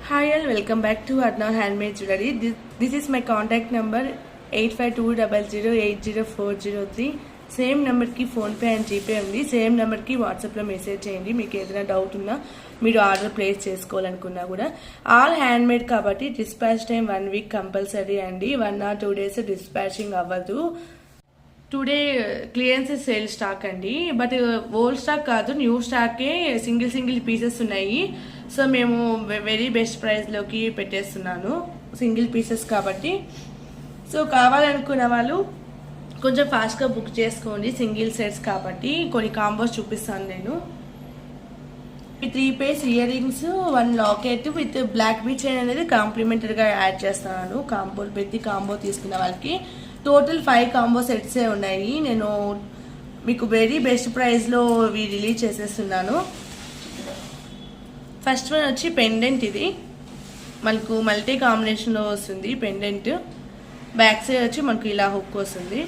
Hi all, welcome back to Adna Handmade Jewelry. This is my contact number 8520080403. Same నెంబర్కి PhonePe and GPay ఉంది. Same నెంబర్కి వాట్సాప్లో message చేయండి. మీకు ఏదైనా డౌట్ ఉన్నా మీరు ఆర్డర్ ప్లేస్ చేసుకోవాలనుకున్నా కూడా. ఆల్ హ్యాండ్మేడ్ కాబట్టి డిస్పాచ్ టైం 1 వీక్ కంపల్సరీ అండి. 1 or 2 days డిస్పాచింగ్ అవ్వదు. టుడే క్లియరెన్స్ సేల్ స్టాక్ అండి, బట్ ఓల్డ్ స్టాక్ కాదు, న్యూ స్టాకే సింగిల్ పీసెస్ ఉన్నాయి. సో మేము వెరీ బెస్ట్ ప్రైస్లోకి పెట్టేస్తున్నాను సింగిల్ పీసెస్ కాబట్టి. సో కావాలనుకున్న వాళ్ళు కొంచెం ఫాస్ట్గా బుక్ చేసుకోండి. సింగిల్ సెట్స్ కాబట్టి కొన్ని కాంబోస్ చూపిస్తాను నేను. 3 pairs ear rings, 1 locket with black bead chain అనేది కాంప్లిమెంటరీగా యాడ్ చేస్తున్నాను. ప్రతి కాంబో తీసుకున్న వాళ్ళకి టోటల్ 5 కాంబో సెట్సే ఉన్నాయి. నేను మీకు వెరీ బెస్ట్ ప్రైస్లో ఇవి రిలీజ్ చేసేస్తున్నాను. ఫస్ట్ వన్ వచ్చి పెండెంట్. ఇది మనకు మల్టీ కాంబినేషన్లో వస్తుంది పెండెంట్. బ్యాక్ సైడ్ వచ్చి మనకు ఇలా హుక్ వస్తుంది.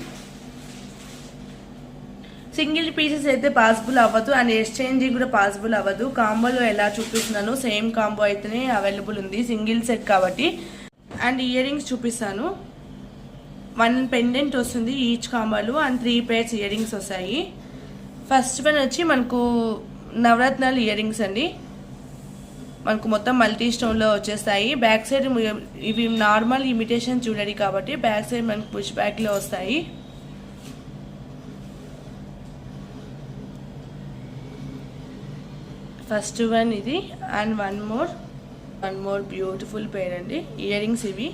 సింగిల్ పీసెస్ అయితే పాసిబుల్ అవ్వదు అండ్ ఎక్స్చేంజింగ్ కూడా పాసిబుల్ అవ్వదు. కాంబోలో ఎలా చూపిస్తున్నాను సేమ్ కాంబో అయితేనే అవైలబుల్ ఉంది సింగిల్ సెట్ కాబట్టి. అండ్ ఇయర్ రింగ్స్ చూపిస్తాను. 1 పెండెంట్ వస్తుంది ఈచ్ కాంబోలో అండ్ 3 pairs ఇయర్ రింగ్స్ వస్తాయి. ఫస్ట్ వన్ వచ్చి మనకు నవరత్నాలు ఇయర్ రింగ్స్ అండి. మనకు మొత్తం మల్టీ స్టోన్లో వచ్చేస్తాయి. బ్యాక్ సైడ్ ఇవి నార్మల్ ఇమిటేషన్ జ్యువెలరీ కాబట్టి బ్యాక్ సైడ్ మనకు పుష్ బ్యాక్లో వస్తాయి. ఫస్ట్ వన్ ఇది and one more beautiful pair అండి. ఇయర్ రింగ్స్ ఇవి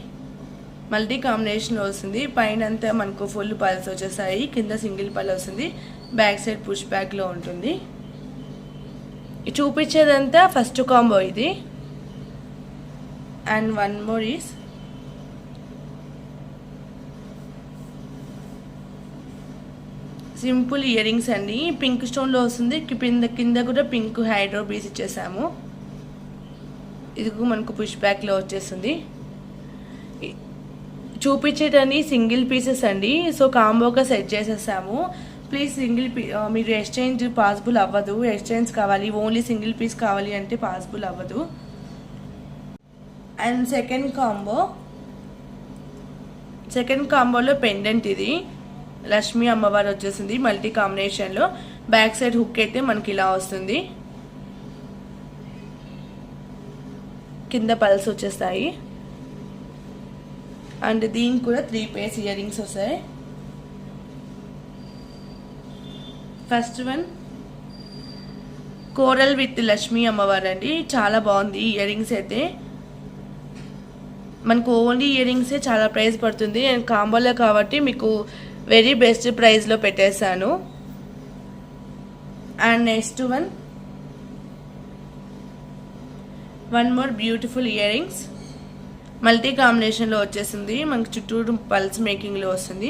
మల్టీ కాంబినేషన్లో వస్తుంది. పైన అంతా మనకు ఫుల్ పల్స్ వచ్చేస్తాయి, కింద సింగిల్ పల్ వస్తుంది, బ్యాక్ సైడ్ పుష్ బ్యాక్లో ఉంటుంది. చూపించేదంతా ఫస్ట్ కాంబో ఇది. And one more is simple year rings అండి. పింక్ స్టోన్లో వస్తుంది, కింద కూడా పింక్ హైడ్రో బీస్ ఇచ్చేసాము. ఇది మనకు పుష్ బ్యాక్లో వచ్చేస్తుంది. చూపించేటని సింగిల్ పీసెస్ అండి. సో కాంబోగా సెట్ చేసేసాము. ప్లీజ్ మీరు ఎక్స్చేంజ్ పాసిబుల్ అవ్వదు. ఎక్స్చేంజ్ కావాలి, ఓన్లీ సింగిల్ పీస్ కావాలి అంటే పాసిబుల్ అవ్వదు. అండ్ సెకండ్ కాంబోలో పెండెంట్. ఇది లక్ష్మీ అమ్మవారు వచ్చేసింది మల్టీ కాంబినేషన్లో. బ్యాక్ సైడ్ హుక్ అయితే మనకి ఇలా వస్తుంది, కింద పల్స్ వచ్చేస్తాయి. అండ్ దీనికి కూడా 3 pairs ఇయర్ రింగ్స్ వస్తాయి. First one coral with Lakshmi అమ్మవారు అండి. చాలా బాగుంది ఇయర్ రింగ్స్ అయితే. మనకు ఓన్లీ ఇయర్ రింగ్సే చాలా ప్రైస్ పడుతుంది. అండ్ కాంబోలో కాబట్టి మీకు వెరీ బెస్ట్ ప్రైస్లో పెట్టేశాను. And next one more beautiful year rings multi కాంబినేషన్లో వచ్చేసింది. మనకు చుట్టూరు పల్స్ మేకింగ్లో వస్తుంది.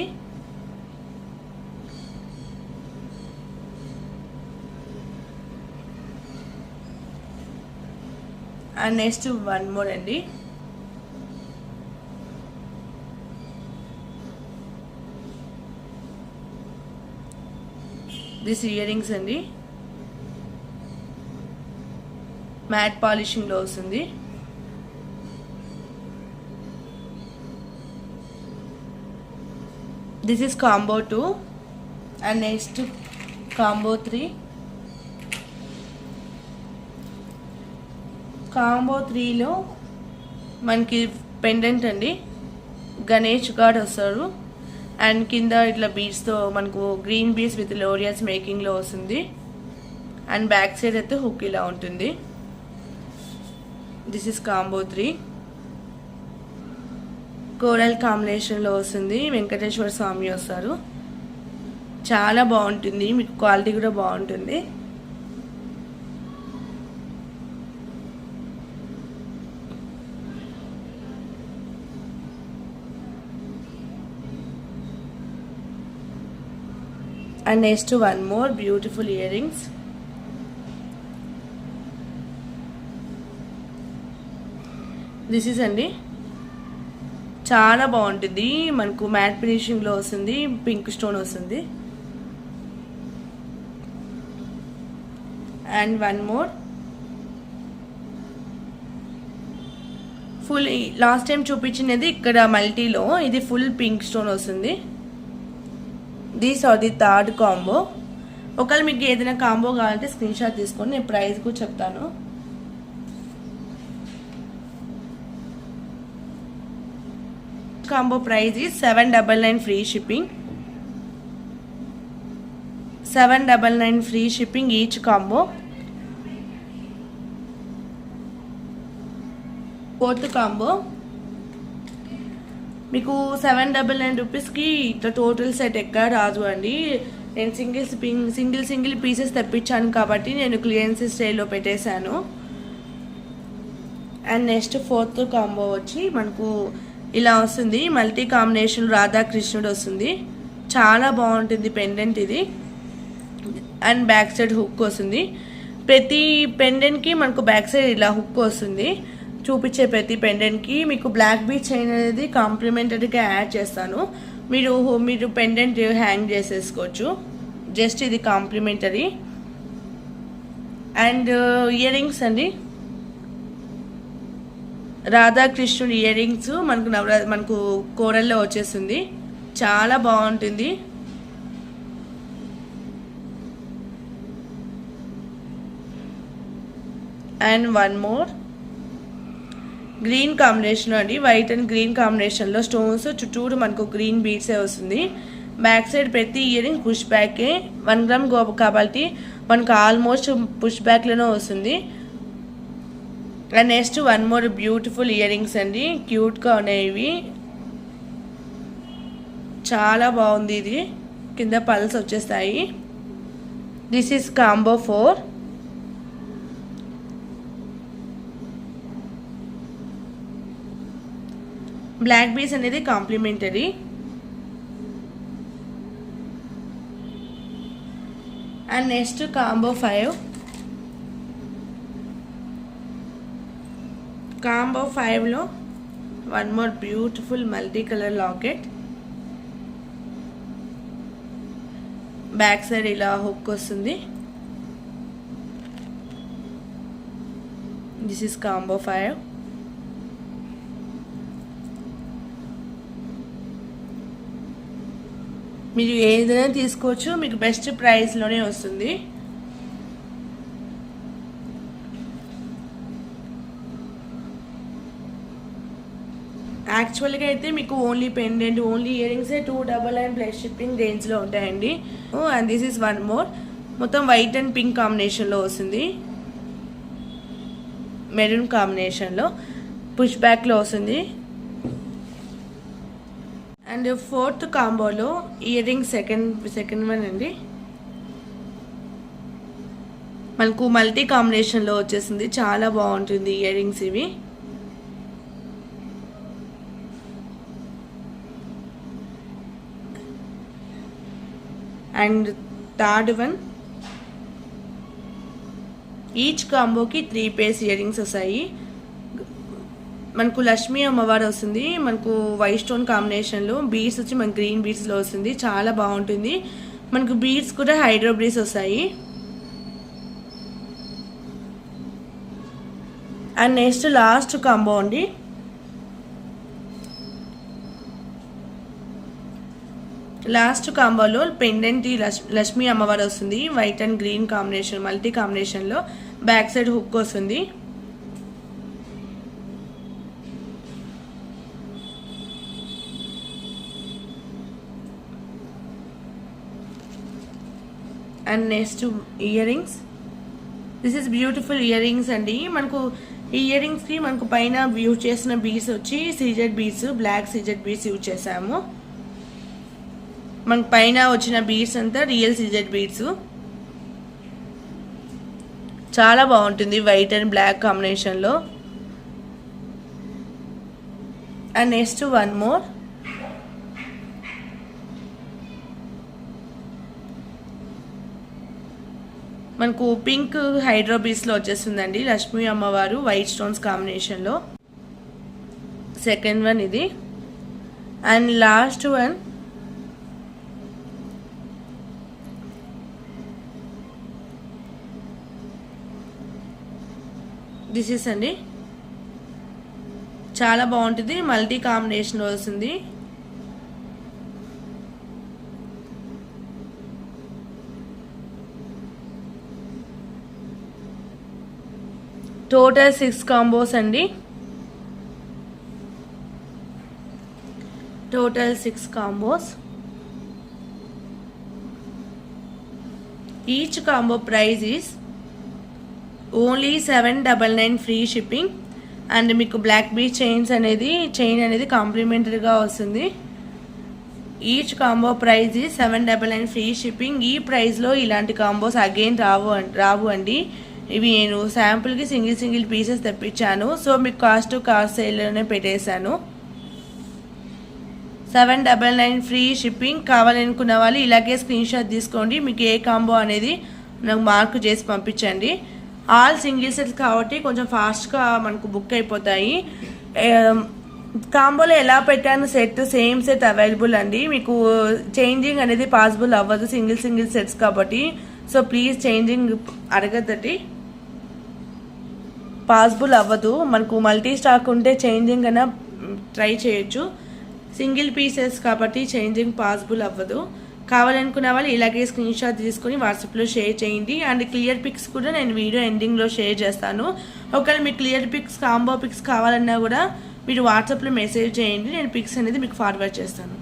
అండ్ నెక్స్ట్ వన్ మోర్ అండి. దిస్ ఇయర్ రింగ్స్ అండి, మ్యాట్ పాలిషింగ్లో వస్తుంది. This is combo 2 and next combo 3. Combo 3లో మనకి పెండెంట్ అండి, గణేష్ గాడ్ వస్తారు అండ్ కింద ఇట్లా బీడ్స్తో మనకు గ్రీన్ బీడ్స్ విత్ లోరియస్ మేకింగ్లో వస్తుంది. అండ్ బ్యాక్ సైడ్ అయితే హుక్ ఇలా ఉంటుంది. This is combo 3. కోరల్ కాంబినేషన్లో వస్తుంది, వెంకటేశ్వర స్వామి వస్తారు. చాలా బాగుంటుంది, మీకు క్వాలిటీ కూడా బాగుంటుంది. And next one more beautiful ear rings. This is అండి, చాలా బాగుంటుంది. మనకు మ్యాట్ ఫినిషింగ్లో వస్తుంది, పింక్ స్టోన్ వస్తుంది. And one more full last time చూపించినది ఇక్కడ మల్టీలో, ఇది ఫుల్ పింక్ స్టోన్ వస్తుంది. These are the third combo. ఒకవేళ మీకు ఏదైనా కాంబో కావాలంటే స్క్రీన్ షాట్ తీసుకొని నేను ప్రైస్ కూడా చెప్తాను. Combo price is 799 free shipping. 799 free shipping each combo. Fourth combo మీకు 799 రూపీస్కి ఇట్లా టోటల్ సెట్ ఎక్కడ రాదు అండి. నేను సింగిల్ పీసెస్ తెప్పించాను కాబట్టి నేను క్లియరెన్స్ సేల్లో పెట్టేశాను. అండ్ నెక్స్ట్ ఫోర్త్ కాంబో వచ్చి మనకు ఇలా వస్తుంది. మల్టీ కాంబినేషన్ రాధాకృష్ణుడు వస్తుంది. చాలా బాగుంటుంది పెండెంట్ ఇది. అండ్ బ్యాక్ సైడ్ హుక్ వస్తుంది. ప్రతి పెండెంట్కి మనకు బ్యాక్ సైడ్ ఇలా హుక్ వస్తుంది. చూపించే ప్రతి పెండెంట్కి మీకు బ్లాక్ బీచ్ చైన్ అనేది కాంప్లిమెంటరీగా యాడ్ చేస్తాను. మీరు పెండెంట్ హ్యాంగ్ చేసేసుకోవచ్చు. జస్ట్ ఇది కాంప్లిమెంటరీ. అండ్ ఇయర్ రింగ్స్ అండి, రాధాకృష్ణుడు ఇయర్ రింగ్స్ మనకు కోరల్లో వచ్చేస్తుంది. చాలా బాగుంటుంది. And one more green combination అండి, వైట్ అండ్ గ్రీన్ కాంబినేషన్లో స్టోన్స్ చుట్టూరు మనకు గ్రీన్ బీడ్సే వస్తుంది. బ్యాక్ సైడ్ ప్రతి ఇయర్ రింగ్ పుష్ బ్యాకే. 1 గ్రామ్ కాబట్టి మనకు ఆల్మోస్ట్ పుష్ బ్యాక్లోనే వస్తుంది. And next one more beautiful year rings అండి, క్యూట్గా ఉన్నాయి ఇవి. చాలా బాగుంది ఇది. కింద పల్స్ వచ్చేస్తాయి. This is combo 4. Black beads అనేది complimentary. And next combo 5. Combo 5లో one more beautiful multi colour locket. Back side ఇలా హుక్ వస్తుంది. This is combo 5. మీరు ఏదైనా తీసుకోవచ్చు, మీకు బెస్ట్ ప్రైస్లోనే వస్తుంది. యాక్చువల్గా అయితే మీకు ఓన్లీ పెండెంట్, ఓన్లీ ఇయర్ రింగ్సే 299 ప్లస్ షిప్పింగ్ రేంజ్లో ఉంటాయండి. And this is one more. మొత్తం వైట్ అండ్ పింక్ కాంబినేషన్లో వస్తుంది. మెరూన్ కాంబినేషన్లో పుష్ బ్యాక్లో వస్తుంది. అండ్ ఫోర్త్ కాంబోలో ఇయర్ రింగ్ సెకండ్ వన్ అండి. మనకు మల్టీ కాంబినేషన్లో వచ్చేసింది. చాలా బాగుంటుంది ఇయర్ రింగ్స్ ఇవి. అండ్ థర్డ్ వన్, ఈచ్ కాంబోకి 3 pairs ఇయర్ రింగ్స్ వస్తాయి. మనకు లక్ష్మీ అమ్మవారు వస్తుంది. మనకు వైట్ స్టోన్ కాంబినేషన్లో బీడ్స్ వచ్చి మనకు గ్రీన్ బీడ్స్లో వస్తుంది. చాలా బాగుంటుంది. మనకు బీడ్స్ కూడా హైడ్రో బీడ్స్ వస్తాయి. అండ్ నెక్స్ట్ లాస్ట్ కాంబో అండి. లాస్ట్ కాంబోలో పెండెంట్ లక్ష్మీ అమ్మవారు వస్తుంది. White and green combination multi కాంబినేషన్లో బ్యాక్ సైడ్ హుక్ వస్తుంది. And next ear rings. This is beautiful year rings అండి. మనకు ఈ ఇయర్ రింగ్స్కి మనకు పైన యూజ్ చేసిన బీడ్స్ వచ్చి CZ beads, black CZ beads use చేసాము. మనకు పైన వచ్చిన బీడ్స్ అంతా రియల్ సీజెడ్ బీడ్స్. చాలా బాగుంటుంది వైట్ అండ్ బ్లాక్ కాంబినేషన్లో. And next one more. మనకు పింక్ హైడ్రో బీడ్స్లో వచ్చేస్తుందండి లక్ష్మీ అమ్మవారు వైట్ స్టోన్స్ కాంబినేషన్లో. సెకండ్ వన్ ఇది. And last one this is అండి. చాలా బాగుంటుంది, మల్టీ కాంబినేషన్ వస్తుంది. టోటల్ 6 కాంబోస్ అండి. Total 6 combos. Each combo price is only 799 free shipping. And మీకు బ్లాక్ బీచ్ చైన్ అనేది కాంప్లిమెంటరీగా వస్తుంది. Each combo price is 799 free shipping. ఈ ప్రైస్లో ఇలాంటి కాంబోస్ అగైన్ రావు అండి. ఇవి నేను శాంపుల్కి సింగిల్ పీసెస్ తెప్పించాను. సో మీకు కాస్ట్ సేల్లోనే పెట్టేశాను. 799 ఫ్రీ షిప్పింగ్. కావాలనుకున్న వాళ్ళు ఇలాగే స్క్రీన్ షాట్ తీసుకోండి. మీకు ఏ కాంబో అనేది నాకు మార్క్ చేసి పంపించండి. ఆల్ సింగిల్ సెట్స్ కాబట్టి కొంచెం ఫాస్ట్గా మనకు బుక్ అయిపోతాయి. కాంబోలో ఎలా పెట్టాను సేమ్ సెట్ అవైలబుల్ అండి. మీకు చేంజింగ్ అనేది పాసిబుల్ అవ్వదు సింగిల్ సెట్స్ కాబట్టి. సో ప్లీజ్ చేంజింగ్ అడగద్దండి, పాసిబుల్ అవ్వదు. మనకు మల్టీ స్టాక్ ఉంటే చేంజింగ్ అయినా ట్రై చేయొచ్చు. సింగిల్ పీసెస్ కాబట్టి చేంజింగ్ పాసిబుల్ అవ్వదు. కావాలనుకున్న వాళ్ళు ఇలాగే స్క్రీన్ షాట్ తీసుకుని వాట్సాప్లో షేర్ చేయండి. అండ్ క్లియర్ పిక్స్ కూడా నేను వీడియో ఎండింగ్లో షేర్ చేస్తాను. ఒకవేళ మీకు క్లియర్ పిక్స్ కాంబో పిక్స్ కావాలన్నా కూడా మీరు వాట్సాప్లో మెసేజ్ చేయండి, నేను పిక్స్ అనేది మీకు ఫార్వర్డ్ చేస్తాను.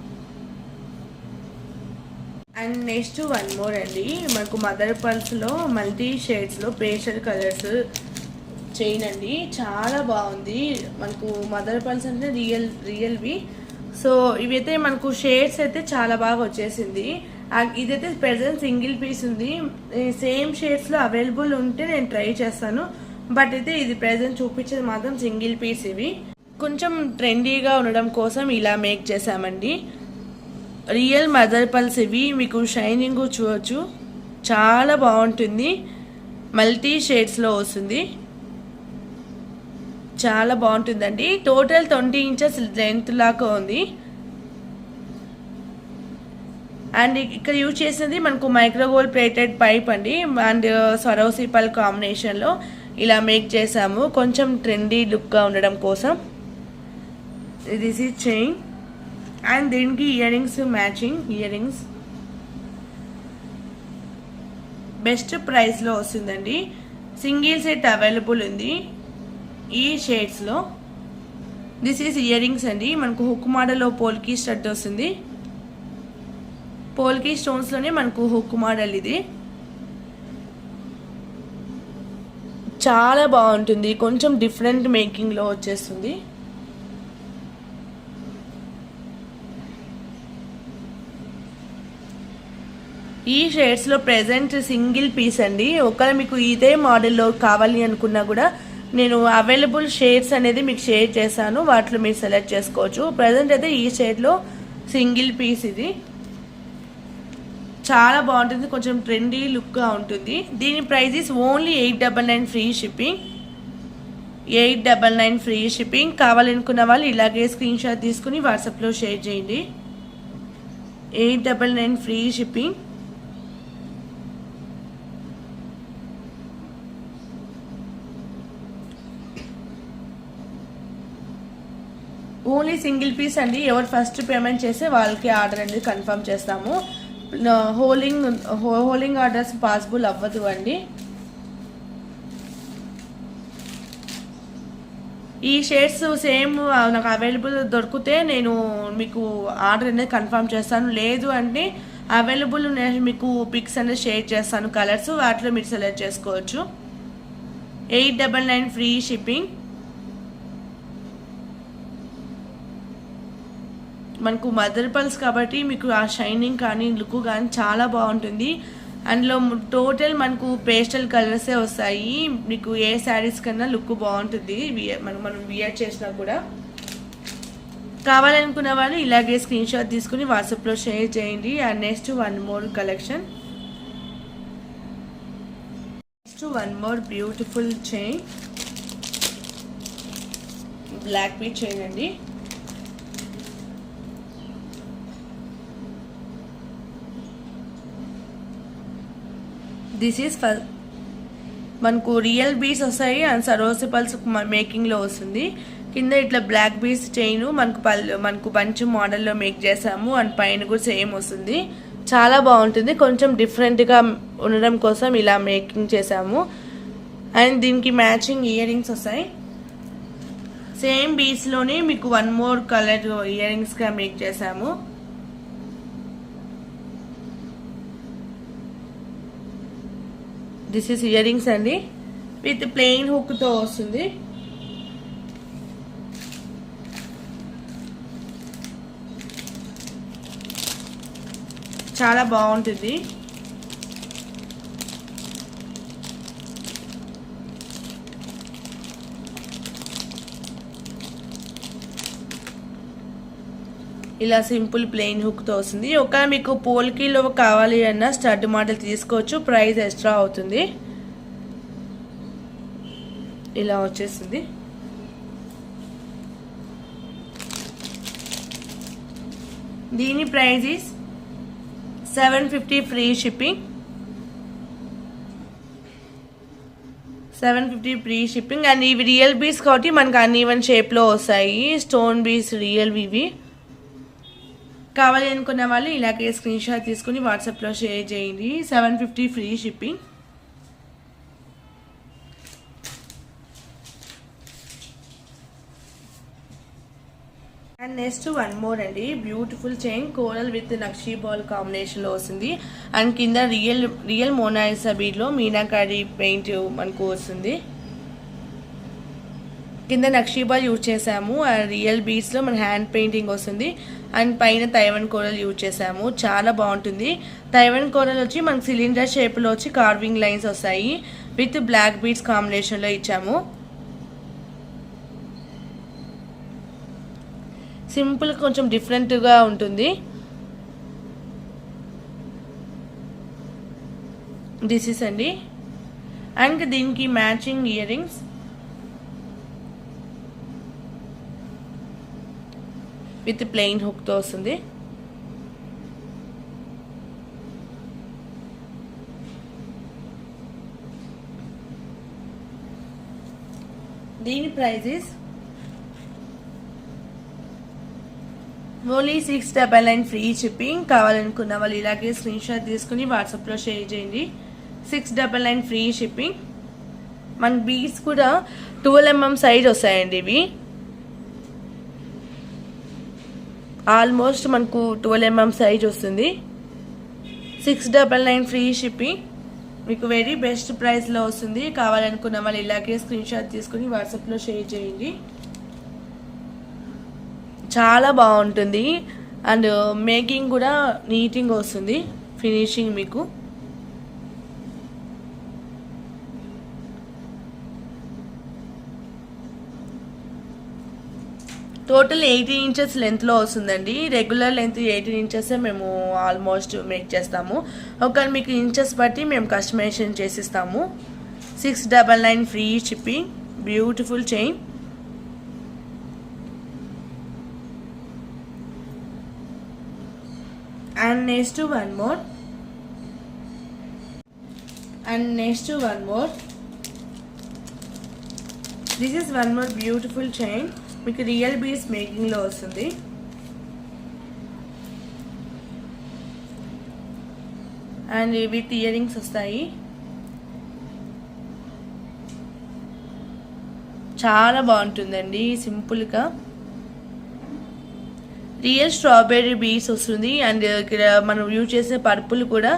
అండ్ నెక్స్ట్ వన్ మోర్ అండి. మనకు మదర్ పర్ల్స్లో మల్టీ షేడ్స్లో పేస్టల్ కలర్స్ చైన్ అండి. చాలా బాగుంది. మనకు మదర్ పర్ల్స్ అంటే రియల్వి. సో ఇవైతే మనకు షేడ్స్ అయితే చాలా బాగా వచ్చేసింది. ఇదైతే ప్రెజెంట్ సింగిల్ పీస్ ఉంది. సేమ్ షేడ్స్లో అవైలబుల్ ఉంటే నేను ట్రై చేస్తాను. బట్ అయితే ఇది ప్రెజెంట్ చూపించేది మాత్రం సింగిల్ పీస్. ఇవి కొంచెం ట్రెండీగా ఉండడం కోసం ఇలా మేక్ చేసామండి. రియల్ మదర్ పర్ల్స్ ఇవి. మీకు షైనింగ్ చూడవచ్చు, చాలా బాగుంటుంది. మల్టీ షేడ్స్లో వస్తుంది, చాలా బాగుంటుందండి. టోటల్ 20 ఇంచెస్ లెంత్ లాగా ఉంది. అండ్ ఇక్కడ యూజ్ చేసినది మనకు మైక్రోగోల్ ప్లేటెడ్ పైప్ అండి. అండ్ సరోసి పల్ కాంబినేషన్లో ఇలా మేక్ చేసాము కొంచెం ట్రెండీ లుక్గా ఉండడం కోసం. దిస్ ఈజ్ చైన్ అండ్ దీనికి ear rings, matching ear rings best ప్రైస్లో వస్తుందండి. సింగిల్ సెట్ అవైలబుల్ ఉంది ఈ షేడ్స్లో. దిస్ ఈజ్ ఇయర్ రింగ్స్ అండి. మనకు హుక్ మోడల్లో పోల్కీ స్టడ్ వస్తుంది. పోల్కీ స్టోన్స్లోనే మనకు హుక్ మోడల్ ఇది. చాలా బాగుంటుంది, కొంచెం డిఫరెంట్ మేకింగ్లో వచ్చేస్తుంది. ఈ షేడ్స్లో ప్రెజెంట్ సింగిల్ పీస్ అండి. ఒకవేళ మీకు ఇదే మోడల్లో కావాలి అనుకున్నా కూడా నేను అవైలబుల్ షేడ్స్ అనేది మీకు షేర్ చేశాను, వాటిలో మీరు సెలెక్ట్ చేసుకోవచ్చు. ప్రజెంట్ అయితే ఈ షేడ్లో సింగిల్ పీస్ ఇది. చాలా బాగుంటుంది, కొంచెం ట్రెండీ లుక్గా ఉంటుంది. దీని price is only 899 free shipping. 899 free shipping. కావాలనుకున్న వాళ్ళు ఇలాగే స్క్రీన్ షాట్ తీసుకుని వాట్సాప్లో షేర్ చేయండి. 899 free shipping. Only single piece అండి. ఎవరు ఫస్ట్ పేమెంట్ చేస్తే వాళ్ళకి ఆర్డర్ అనేది కన్ఫర్మ్ చేస్తాము. హోలింగ్ ఆర్డర్స్ పాసిబుల్ అవ్వదు అండి. ఈ షేడ్స్ సేమ్ నాకు అవైలబుల్ దొరికితే నేను మీకు ఆర్డర్ అనేది కన్ఫర్మ్ చేస్తాను. లేదు అంటే అవైలబుల్ మీకు పిక్స్ అనేది షేర్ చేస్తాను, కలర్స్, వాటిలో మీరు సెలెక్ట్ చేసుకోవచ్చు. 899 ఫ్రీ షిప్పింగ్. మనకు మదర్ పర్ల్స్ కాబట్టి మీకు ఆ షైనింగ్ కానీ లుక్ కానీ చాలా బాగుంటుంది. అందులో టోటల్ మనకు పేస్టల్ కలర్సే వస్తాయి. మీకు ఏ శారీస్ కన్నా లుక్ బాగుంటుంది మనం వియర్ చేసినా కూడా. కావాలనుకున్న వాళ్ళు ఇలాగే స్క్రీన్ షాట్ తీసుకుని వాట్సాప్లో షేర్ చేయండి. And next one more beautiful chain, black bead chain అండి. దిస్ ఈజ్ మనకు రియల్ బీడ్స్ వస్తాయి అండ్ సరోసి పల్స్ మేకింగ్లో వస్తుంది. కింద ఇట్లా బ్లాక్ బీడ్స్ చైన్ మనకు బంచ్ మోడల్లో మేక్ చేసాము. అండ్ పైన కూడా సేమ్ వస్తుంది. చాలా బాగుంటుంది. కొంచెం డిఫరెంట్గా ఉండడం కోసం ఇలా మేకింగ్ చేసాము. అండ్ దీనికి మ్యాచింగ్ ఇయర్ రింగ్స్ వస్తాయి. సేమ్ బీడ్స్లోనే మీకు 1 more కలర్ ఇయర్ రింగ్స్గా మేక్ చేసాము. దిస్ ఇస్ ఇయర్ రింగ్స్ అండి, విత్ ప్లెయిన్ హుక్తో వస్తుంది. చాలా బాగుంటుంది. ఇలా సింపుల్ ప్లెయిన్ హుక్తో వస్తుంది. ఒక మీకు పోల్కీలో కావాలి అన్న స్టడ్ మోడల్ తీసుకోవచ్చు, ప్రైస్ ఎక్స్ట్రా అవుతుంది. ఇలా వచ్చేస్తుంది. దీని price is 750 free shipping. 750 free shipping. And ఇవి రియల్ బీడ్స్ కాబట్టి మనకు అన్ఈవెన్ షేప్లో వస్తాయి. స్టోన్ బీడ్స్ రియల్ ఇవి. కావాలి అనుకున్న వాళ్ళు ఇలాగే స్క్రీన్ షాట్ తీసుకుని వాట్సాప్లో షేర్ చేయండి. 750 free shipping. And next 1 more అండి, beautiful chain coral with nakshi ball కాంబినేషన్లో వస్తుంది. అండ్ కింద రియల్ మోనాలిసా బీడ్లో మీనాకారి పెయింట్ మనకు వస్తుంది. కింద నక్షీ బాల్ యూజ్ చేసాము. రియల్ బీడ్స్లో మన హ్యాండ్ పెయింటింగ్ వస్తుంది. అండ్ పైన తైవన్ కోరల్ యూజ్ చేసాము. చాలా బాగుంటుంది. తైవన్ కోరల్ వచ్చి మనకు సిలిండర్ షేప్లో వచ్చి కార్వింగ్ లైన్స్ వస్తాయి. విత్ బ్లాక్ బీడ్స్ కాంబినేషన్లో ఇచ్చాము. సింపుల్, కొంచెం డిఫరెంట్గా ఉంటుంది. దిస్ ఇస్ అండి. అండ్ దీనికి matching ear rings. With plain హుక్తో వస్తుంది. దీని price is only 699 free shipping. కావాలనుకున్న వాళ్ళు ఇలాగే స్క్రీన్ షాట్ తీసుకుని వాట్సాప్లో షేర్ చేయండి. 699 ఫ్రీ షిప్పింగ్. మన బీడ్స్ కూడా 12 mm సైజ్ వస్తాయండి. ఇవి ఆల్మోస్ట్ మనకు 12 mm సైజ్ వస్తుంది. 699 ఫ్రీ షిప్పింగ్. మీకు వెరీ బెస్ట్ ప్రైస్లో వస్తుంది. కావాలనుకున్న వాళ్ళు ఇలాగే స్క్రీన్ షాట్ తీసుకుని వాట్సాప్లో షేర్ చేయండి. చాలా బాగుంటుంది. అండ్ మేకింగ్ కూడా నీటింగ్ వస్తుంది. ఫినిషింగ్ మీకు టోటల్ 18 inches లెంత్లో వస్తుందండి. రెగ్యులర్ లెంత్ 18 inches మేము ఆల్మోస్ట్ మేక్ చేస్తాము. ఒక మీకు ఇంచెస్ బట్టి మేము కస్టమైజేషన్ చేసిస్తాము. 699 free shipping. Beautiful chain. And next one more. This is one more beautiful chain. మీకు రియల్ బీడ్స్ మేకింగ్లో వస్తుంది. అండ్ విత్ ఇయర్ రింగ్స్ వస్తాయి. చాలా బాగుంటుందండి. సింపుల్గా రియల్ స్ట్రాబెర్రీ బీడ్స్ వస్తుంది. అండ్ ఇక్కడ మనం యూజ్ చేసే పర్పుల్ కూడా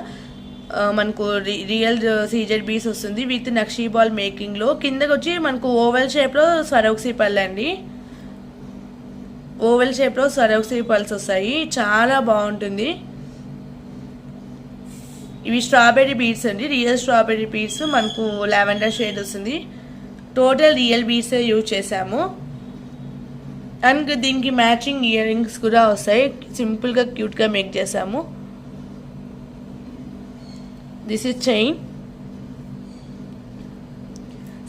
మనకు రియల్ సీజెడ్ బీడ్స్ వస్తుంది విత్ నక్షీ బాల్ మేకింగ్లో. కిందకి వచ్చి మనకు ఓవెల్ షేప్లో స్వరోక్సీ పళ్ళు అండి. ఓవెల్ షేప్లో స్వరోక్సీ పల్స్ వస్తాయి. చాలా బాగుంటుంది. ఇవి స్ట్రాబెర్రీ బీడ్స్ అండి. రియల్ స్ట్రాబెర్రీ బీడ్స్ మనకు లావెండర్ షేడ్ వస్తుంది. టోటల్ రియల్ బీడ్స్ యూజ్ చేసాము. అండ్ దీనికి మ్యాచింగ్ ఇయర్ రింగ్స్ కూడా వస్తాయి. సింపుల్గా క్యూట్గా మేక్ చేసాము. This is chain.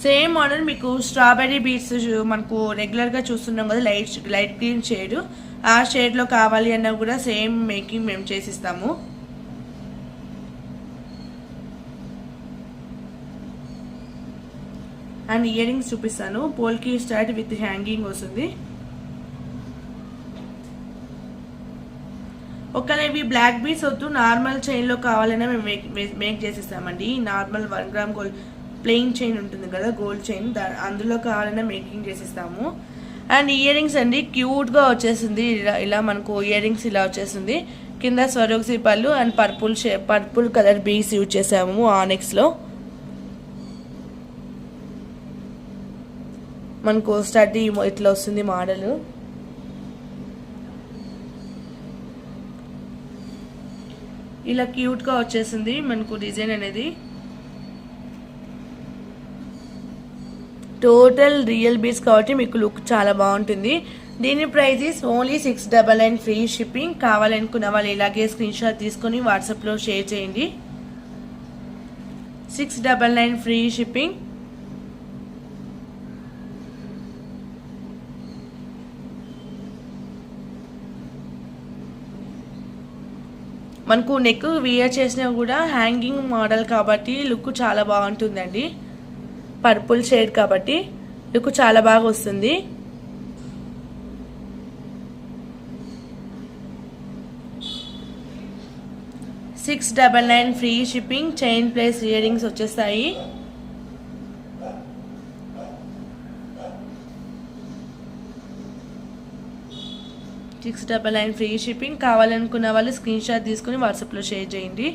Same model మీకు స్ట్రాబెర్రీ బీడ్స్ మనకు రెగ్యులర్గా చూస్తున్నాం కదా, లైట్ గ్రీన్ షేడ్. ఆ షేడ్లో కావాలి అన్నా కూడా సేమ్ మేకింగ్ మేము చేసిస్తాము. అండ్ ఇయర్ రింగ్స్ చూపిస్తాను. పోల్కి స్టార్ట్ విత్ హ్యాంగింగ్ వస్తుంది. ఒకవేళ ఇవి బ్లాక్ బీడ్స్ వద్దు నార్మల్ చైన్లో కావాలన్నా మేము మేక్ చేసిస్తామండి. Normal 1 gram gold plain chain ఉంటుంది కదా, గోల్డ్ చైన్, అందులో కావాలన్నా మేకింగ్ చేసిస్తాము. అండ్ ఇయర్ రింగ్స్ అండి క్యూట్గా వచ్చేసింది. ఇలా మనకు ఇయర్ రింగ్స్ ఇలా వచ్చేసింది. కింద స్వరోక్సీ పళ్ళు and purple colour beads use చేసాము ఆనెక్స్లో. మనకు స్టడీ ఇట్లా వస్తుంది మోడల్. ఇలా క్యూట్గా వచ్చేసింది మనకు డిజైన్ అనేది. టోటల్ రియల్ బీడ్స్ కాబట్టి మీకు లుక్ చాలా బాగుంటుంది. దీని ప్రైజెస్ ఓన్లీ 699 ఫ్రీ షిప్పింగ్. కావాలనుకున్న వాళ్ళు ఇలాగే స్క్రీన్ షాట్ తీసుకొని వాట్సాప్లో షేర్ చేయండి. 699 ఫ్రీ షిప్పింగ్. మనకు నెక్ వియర్ చేసినా కూడా హ్యాంగింగ్ మోడల్ కాబట్టి లుక్ చాలా బాగుంటుందండి. పర్పుల్ షేడ్ కాబట్టి లుక్ చాలా బాగా వస్తుంది. $699 free shipping. Chain plus ear rings వచ్చేస్తాయి. $699 ఫ్రీ షిప్పింగ్. కావాలనుకున్న వాళ్ళు స్క్రీన్ షాట్ తీసుకుని వాట్సాప్లో షేర్ చేయండి.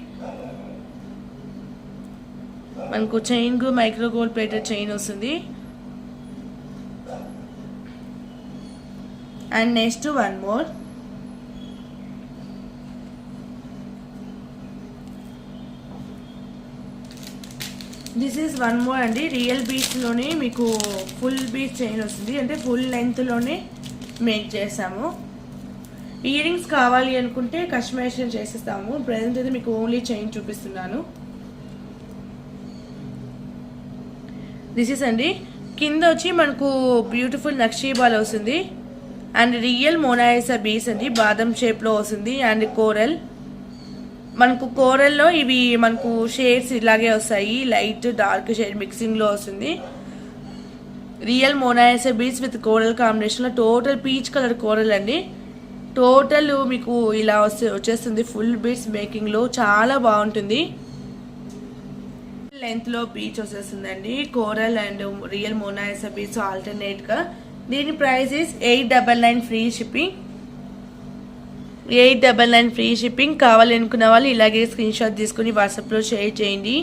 మనకు చైన్ కు మైక్రో గోల్డ్ ప్లేటెడ్ చైన్ వస్తుంది. And next one more. This is one more అండి. రియల్ బీడ్స్ లోనే మీకు ఫుల్ బీడ్ చైన్ వస్తుంది. అంటే ఫుల్ లెంత్ లోనే మేక్ చేసాము. ఇయర్ రింగ్స్ కావాలి అనుకుంటే కస్టమైజేషన్ చేసేస్తాము. ప్రెజెంట్ అయితే మీకు ఓన్లీ చైన్ చూపిస్తున్నాను. దిస్ ఇస్ అండి. కింద వచ్చి మనకు బ్యూటిఫుల్ నక్షీబాల్ వస్తుంది. అండ్ రియల్ మోనాలిసా బీడ్స్ అండి, బాదం షేప్లో వస్తుంది. అండ్ కోరల్, మనకు కోరల్లో ఇవి మనకు షేడ్స్ ఇలాగే వస్తాయి. లైట్ డార్క్ షేడ్ మిక్సింగ్లో వస్తుంది. Real Mona Lisa beads with coral కాంబినేషన్లో టోటల్ పీచ్ కలర్ కోరల్ అండి. టోటల్ మీకు ఇలా వచ్చేస్తుంది. ఫుల్ బీడ్స్ మేకింగ్లో చాలా బాగుంటుంది. లెంత్ లో బీచ్ వచ్చేస్తుందండి. Coral and real Mona Lisa peach alternate గా. దీని price is 899 free shipping. 899 free shipping. కావాలనుకున్న వాళ్ళు ఇలాగే స్క్రీన్ షాట్ తీసుకుని వాట్సాప్లో షేర్ చేయండి.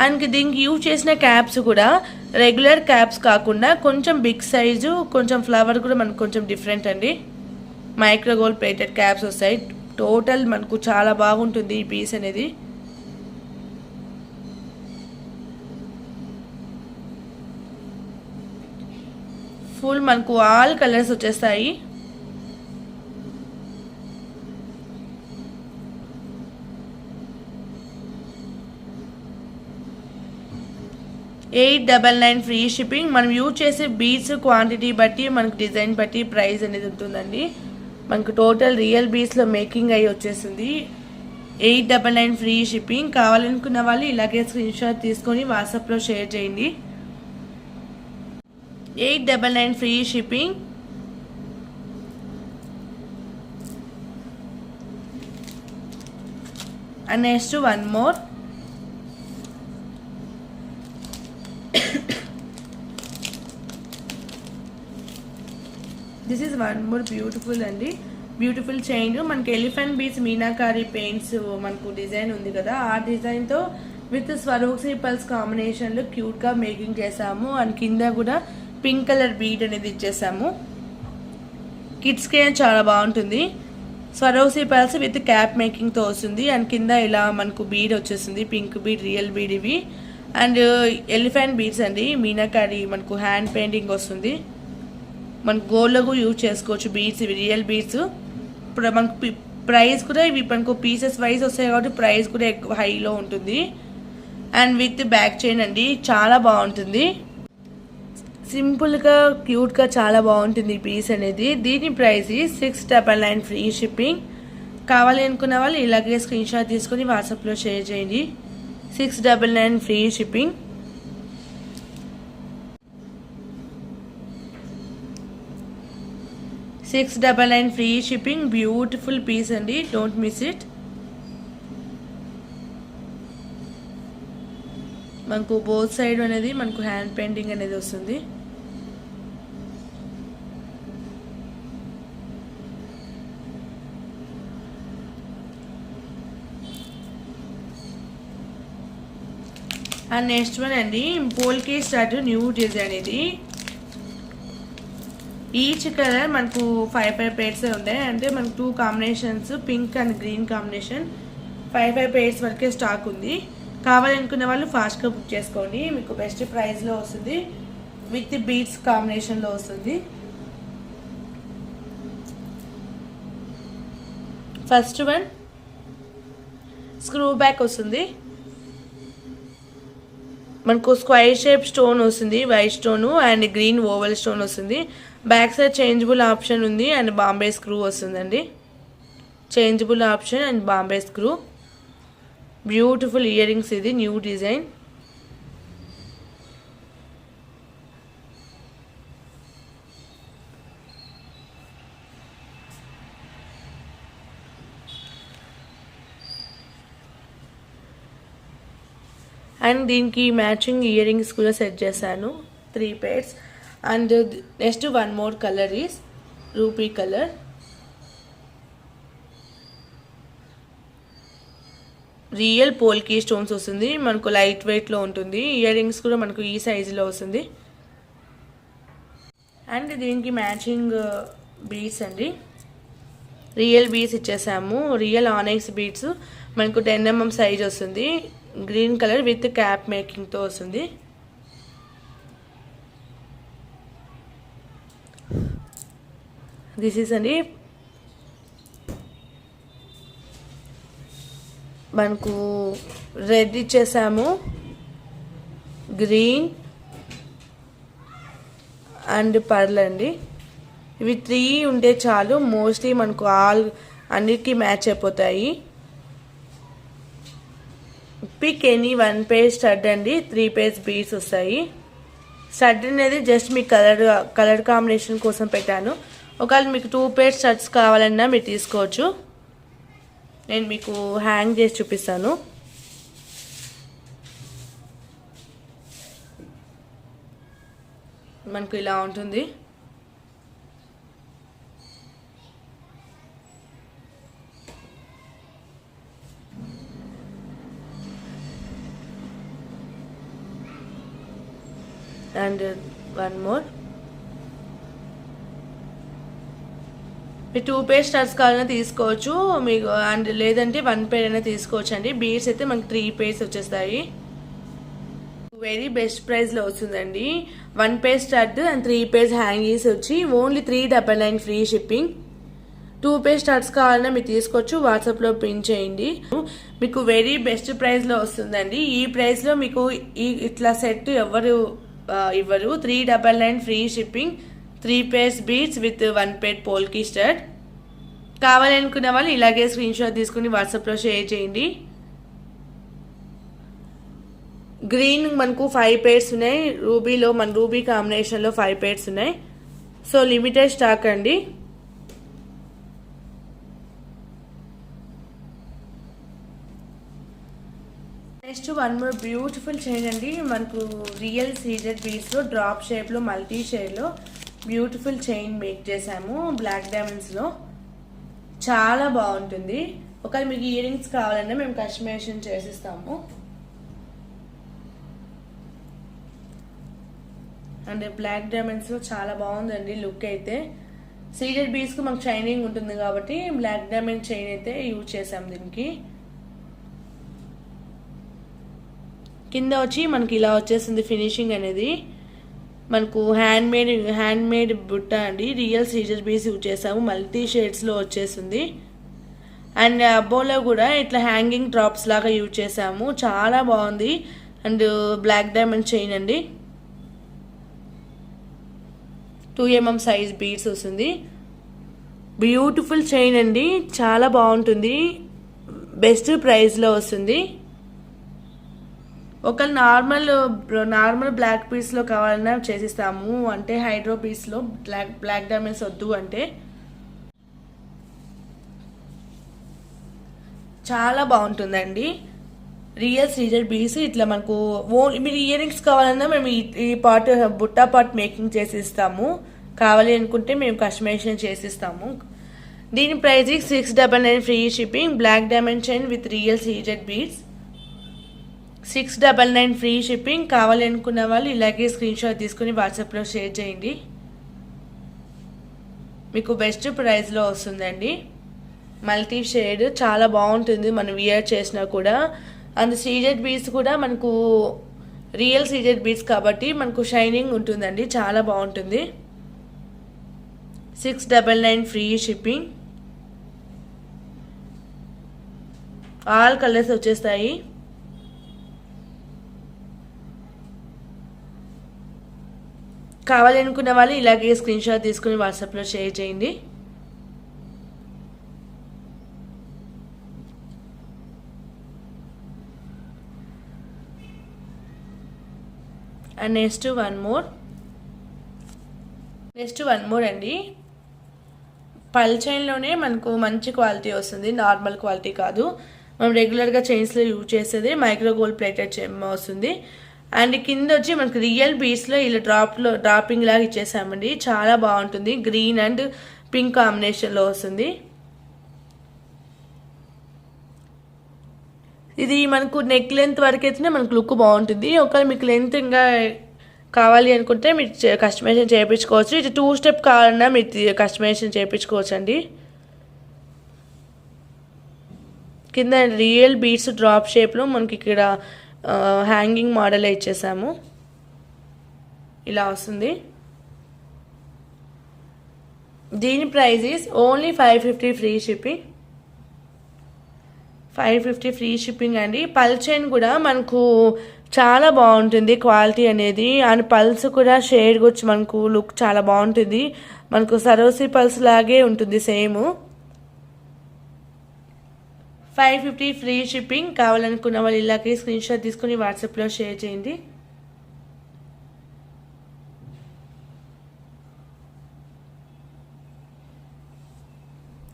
అండ్ దీనికి యూజ్ చేసిన క్యాప్స్ కూడా రెగ్యులర్ క్యాప్స్ కాకుండా కొంచెం బిగ్ సైజు, కొంచెం ఫ్లవర్ కూడా మనకు కొంచెం డిఫరెంట్ అండి. మైక్రో గోల్డ్ ప్లేటెడ్ క్యాప్స్ వస్తాయి. టోటల్ మనకు చాలా బాగుంటుంది ఈ పీస్ అనేది. ఫుల్ మనకు ఆల్ కలర్స్ వచ్చేస్తాయి. $899 ఫ్రీ షిప్పింగ్. మనం యూజ్ చేసే బీడ్స్ క్వాంటిటీ బట్టి మనకు డిజైన్ బట్టి ప్రైస్ అనేది ఉంటుందండి. మనకు టోటల్ రియల్ బీడ్స్లో మేకింగ్ అయ్యి వచ్చేసింది. 899 ఫ్రీ షిప్పింగ్. కావాలనుకున్న వాళ్ళు ఇలాగే స్క్రీన్ షాట్ తీసుకొని వాట్సాప్లో షేర్ చేయండి. 899 free shipping. And next one more. This is one more beautiful అండి. Beautiful chain. మనకి ఎలిఫెంట్ బీడ్స్ మీనాకారి పెయింట్స్ మనకు డిజైన్ ఉంది కదా, ఆ డిజైన్తో విత్ స్వరోక్సీ పల్స్ కాంబినేషన్లో క్యూట్గా మేకింగ్ చేసాము. అండ్ కింద కూడా పింక్ కలర్ బీడ్ అనేది ఇచ్చేసాము. కిడ్స్కి చాలా బాగుంటుంది. స్వరోక్సీ పల్స్ విత్ క్యాప్ మేకింగ్తో వస్తుంది. అండ్ కింద ఇలా మనకు బీడ్ వచ్చేస్తుంది, పింక్ బీడ్, రియల్ బీడ్ ఇవి. అండ్ ఎలిఫెంట్ బీడ్స్ అండి, మీనాకారి మనకు హ్యాండ్ పెయింటింగ్ వస్తుంది. మనకు గోల్డ్లో యూజ్ చేసుకోవచ్చు బీడ్స్, ఇవి రియల్ బీడ్స్. ఇప్పుడు మనకు ప్రైస్ కూడా ఇవి మనకు పీసెస్ వైజ్ వస్తాయి కాబట్టి ప్రైస్ కూడా ఎక్కువ హైలో ఉంటుంది. అండ్ విత్ బ్యాక్ చైన్ అండి, చాలా బాగుంటుంది. సింపుల్గా క్యూట్గా చాలా బాగుంటుంది ఈ పీస్ అనేది. దీని ప్రైస్ 699 ఫ్రీ షిప్పింగ్. కావాలి అనుకున్న వాళ్ళు ఇలాగే స్క్రీన్ షాట్ తీసుకొని వాట్సాప్లో షేర్ చేయండి. 699 free shipping. 699 free shipping. Beautiful piece అండి, డోంట్ మిస్ ఇట్. మనకు బోత్ సైడ్ అనేది మనకు హ్యాండ్ పెయింటింగ్ అనేది వస్తుంది. అండ్ నెక్స్ట్ వన్ అండి, పోల్కే స్టార్ట్ న్యూ డిజైన్. ఇది ఈచ్ కలర్ మనకు 5 పేర్స్ ఉంటాయి. అంటే మనకు 2 combinations, pink and green combination. 5 pairs వరకే స్టాక్ ఉంది. కావాలనుకునే వాళ్ళు ఫాస్ట్గా బుక్ చేసుకోండి. మీకు బెస్ట్ ప్రైస్లో వస్తుంది, విత్ బీడ్స్ కాంబినేషన్లో వస్తుంది. ఫస్ట్ వన్ స్క్రూ బ్యాక్ వస్తుంది. మనకు స్క్వైర్ షేప్ స్టోన్ వస్తుంది, white stone and green oval stone వస్తుంది. బ్యాక్ సైడ్ చేంజబుల్ ఆప్షన్ ఉంది అండ్ బాంబే స్క్రూ వస్తుందండి. Changeable option and Bombay screw. Beautiful ear rings, ఇది న్యూ డిజైన్. అండ్ దీనికి మ్యాచింగ్ ఇయర్ రింగ్స్ కూడా set చేశాను, 3 pairs. And next one more colour is rupee colour. Real polki stones వస్తుంది, మనకు light వెయిట్లో ఉంటుంది. ఇయర్ రింగ్స్ కూడా మనకు ఈ సైజులో వస్తుంది. అండ్ దీనికి మ్యాచింగ్ బీడ్స్ అండి, రియల్ బీడ్స్ ఇచ్చేసాము. రియల్ ఆనెక్స్ బీడ్స్ మనకు 10 mm సైజ్ వస్తుంది. గ్రీన్ కలర్ విత్ క్యాప్ మేకింగ్తో వస్తుంది. దిస్ ఈస్ అండి మనకు రెడ్ ఇచ్చేసాము, గ్రీన్ అండ్ పర్ల్ అండి. ఇవి 3 ఉంటే చాలు, మోస్ట్లీ మనకు అన్నిటికీ మ్యాచ్ అయిపోతాయి. పిక్ ఎనీ 1 పేర్ స్టడ్ అండి, 3 పేర్స్ బీడ్స్ వస్తాయి. స్టడ్ అనేది జస్ట్ మీ కలర్ కాంబినేషన్ కోసం పెట్టాను. ఒకవేళ మీకు 2 పేర్ స్టడ్స్ కావాలన్నా మీరు తీసుకోవచ్చు. నేను మీకు హ్యాంగ్ చేసి చూపిస్తాను. మనకు ఇలా ఉంటుంది. And one more. మీరు 2 పేర్ స్టడ్స్ కావాలన్నా తీసుకోవచ్చు మీకు, అండ్ లేదంటే 1 పేర్ అయినా తీసుకోవచ్చు అండి. బీడ్స్ అయితే మనకి 3 పేర్స్ వచ్చేస్తాయి. వెరీ బెస్ట్ ప్రైస్లో వస్తుందండి. 1 పేర్ స్టడ్ అండ్ 3 పేర్స్ హ్యాంగీస్ వచ్చి ఓన్లీ 399 ఫ్రీ షిప్పింగ్. 2 పేర్ స్టడ్స్ కావాలన్నా మీరు తీసుకోవచ్చు, వాట్సాప్లో పిన్ చేయండి. మీకు వెరీ బెస్ట్ ప్రైస్లో వస్తుందండి. ఈ ప్రైస్లో మీకు ఇట్లా సెట్ ఎవరు ఇవ్వరు. 399 free shipping, 3 pairs beads with 1 pair polki stud. కావాలనుకున్న వాళ్ళు ఇలాగే స్క్రీన్ షాట్ తీసుకుని వాట్సాప్లో షేర్ చేయండి. గ్రీన్ మనకు 5 పేర్స్ ఉన్నాయి, రూబీలో మన రూబీ కాంబినేషన్లో 5 పేర్స్ ఉన్నాయి. సో లిమిటెడ్ స్టాక్ అండి. Next one more beautiful chain అండి. మనకు రియల్ సీజెడ్ బీడ్స్లో డ్రాప్ షేప్లో మల్టీ షేడ్లో బ్యూటిఫుల్ చైన్ మేక్ చేసాము, బ్లాక్ డైమండ్స్లో. చాలా బాగుంటుంది. ఒకవేళ మీకు ఇయర్ రింగ్స్ కావాలన్నా మేము కస్టమైజేషన్ చేసిస్తాము. అండ్ బ్లాక్ డైమండ్స్లో చాలా బాగుందండి లుక్ అయితే. సీజెడ్ బీడ్స్కి మాకు షైనింగ్ ఉంటుంది కాబట్టి బ్లాక్ డైమండ్ చైన్ అయితే యూజ్ చేసాం దీనికి. కింద వచ్చి మనకి ఇలా వచ్చేసింది ఫినిషింగ్ అనేది. మనకు హ్యాండ్ మేడ్ బుట్ట అండి, రియల్ సీజర్ బీస్ యూజ్ చేసాము, మల్టీ షేడ్స్లో వచ్చేసింది. అండ్ అబ్బోలో కూడా ఇట్లా హ్యాంగింగ్ డ్రాప్స్ లాగా యూజ్ చేసాము, చాలా బాగుంది. అండ్ బ్లాక్ డైమండ్ చైన్ అండి, 2 mm సైజ్ బీడ్స్ వస్తుంది. బ్యూటిఫుల్ చైన్ అండి, చాలా బాగుంటుంది, బెస్ట్ ప్రైస్లో వస్తుంది. ఒక నార్మల్ బ్లాక్ పీస్లో కావాలన్నా చేసిస్తాము. అంటే హైడ్రో పీస్లో బ్లాక్ డైమండ్స్ వద్దు అంటే చాలా బాగుంటుందండి. రియల్ సీజెడ్ బీడ్స్ ఇట్లా మనకు మీరు ఇయర్ రింగ్స్ కావాలన్నా మేము ఈ పార్ట్ బుట్టా పార్ట్ మేకింగ్ చేసి ఇస్తాము. కావాలి అనుకుంటే మేము కస్టమైజేషన్ చేసిస్తాము. దీని price 699 free shipping. Black diamond chain with real CZ beads 699 free shipping. కావాలి అనుకున్న వాళ్ళు ఇలాగే స్క్రీన్ షాట్ తీసుకుని వాట్సాప్లో షేర్ చేయండి. మీకు బెస్ట్ ప్రైస్లో వస్తుందండి. మల్టీ షేడ్ చాలా బాగుంటుంది మనం వియర్ చేసినా కూడా. అండ్ సీజెడ్ బీడ్స్ కూడా మనకు రియల్ సీజెడ్ బీడ్స్ కాబట్టి మనకు షైనింగ్ ఉంటుందండి, చాలా బాగుంటుంది. 699 ఫ్రీ షిప్పింగ్. ఆల్ కలర్స్ వచ్చేస్తాయి. కావాలనుకున్న వాళ్ళు ఇలాగే స్క్రీన్ షాట్ తీసుకుని వాట్సాప్లో షేర్ చేయండి. అండ్ నెక్స్ట్ వన్ మోర్ అండి. పల్ చైన్లోనే మనకు మంచి క్వాలిటీ వస్తుంది, నార్మల్ క్వాలిటీ కాదు. మనం రెగ్యులర్గా చైన్స్లో యూజ్ చేసేది మైక్రో గోల్డ్ ప్లేటెడ్ చైన్ వస్తుంది. అండ్ కింద వచ్చి మనకు రియల్ బీడ్స్లో ఇలా డ్రాపింగ్ లాగా ఇచ్చేసామండి. చాలా బాగుంటుంది. గ్రీన్ అండ్ పింక్ కాంబినేషన్లో వస్తుంది. ఇది మనకు నెక్ లెంత్ వరకు అయితేనే మనకు లుక్ బాగుంటుంది. ఒకవేళ మీకు లెంత్ ఇంకా కావాలి అనుకుంటే మీరు కస్టమైజేషన్ చేయించుకోవచ్చు. ఇది 2 స్టెప్ కావాలన్నా మీరు కస్టమైజేషన్ చేయించుకోవచ్చు అండి. కింద రియల్ బీడ్స్ డ్రాప్ షేప్లో మనకి ఇక్కడ హ్యాంగింగ్ మోడల్ ఇచ్చేసాము. ఇలా వస్తుంది. దీని price only 550 free shipping. 550 free shipping అండి. పల్ చైన్ కూడా మనకు చాలా బాగుంటుంది క్వాలిటీ అనేది. అండ్ పల్స్ కూడా షేడ్ వచ్చి మనకు లుక్ చాలా బాగుంటుంది. మనకు సరోసి పల్స్ లాగే ఉంటుంది సేమ్. 550 free shipping. కావాలనుకున్న వాళ్ళు ఇలాగే స్క్రీన్ షాట్ తీసుకుని వాట్సాప్లో షేర్ చేయండి.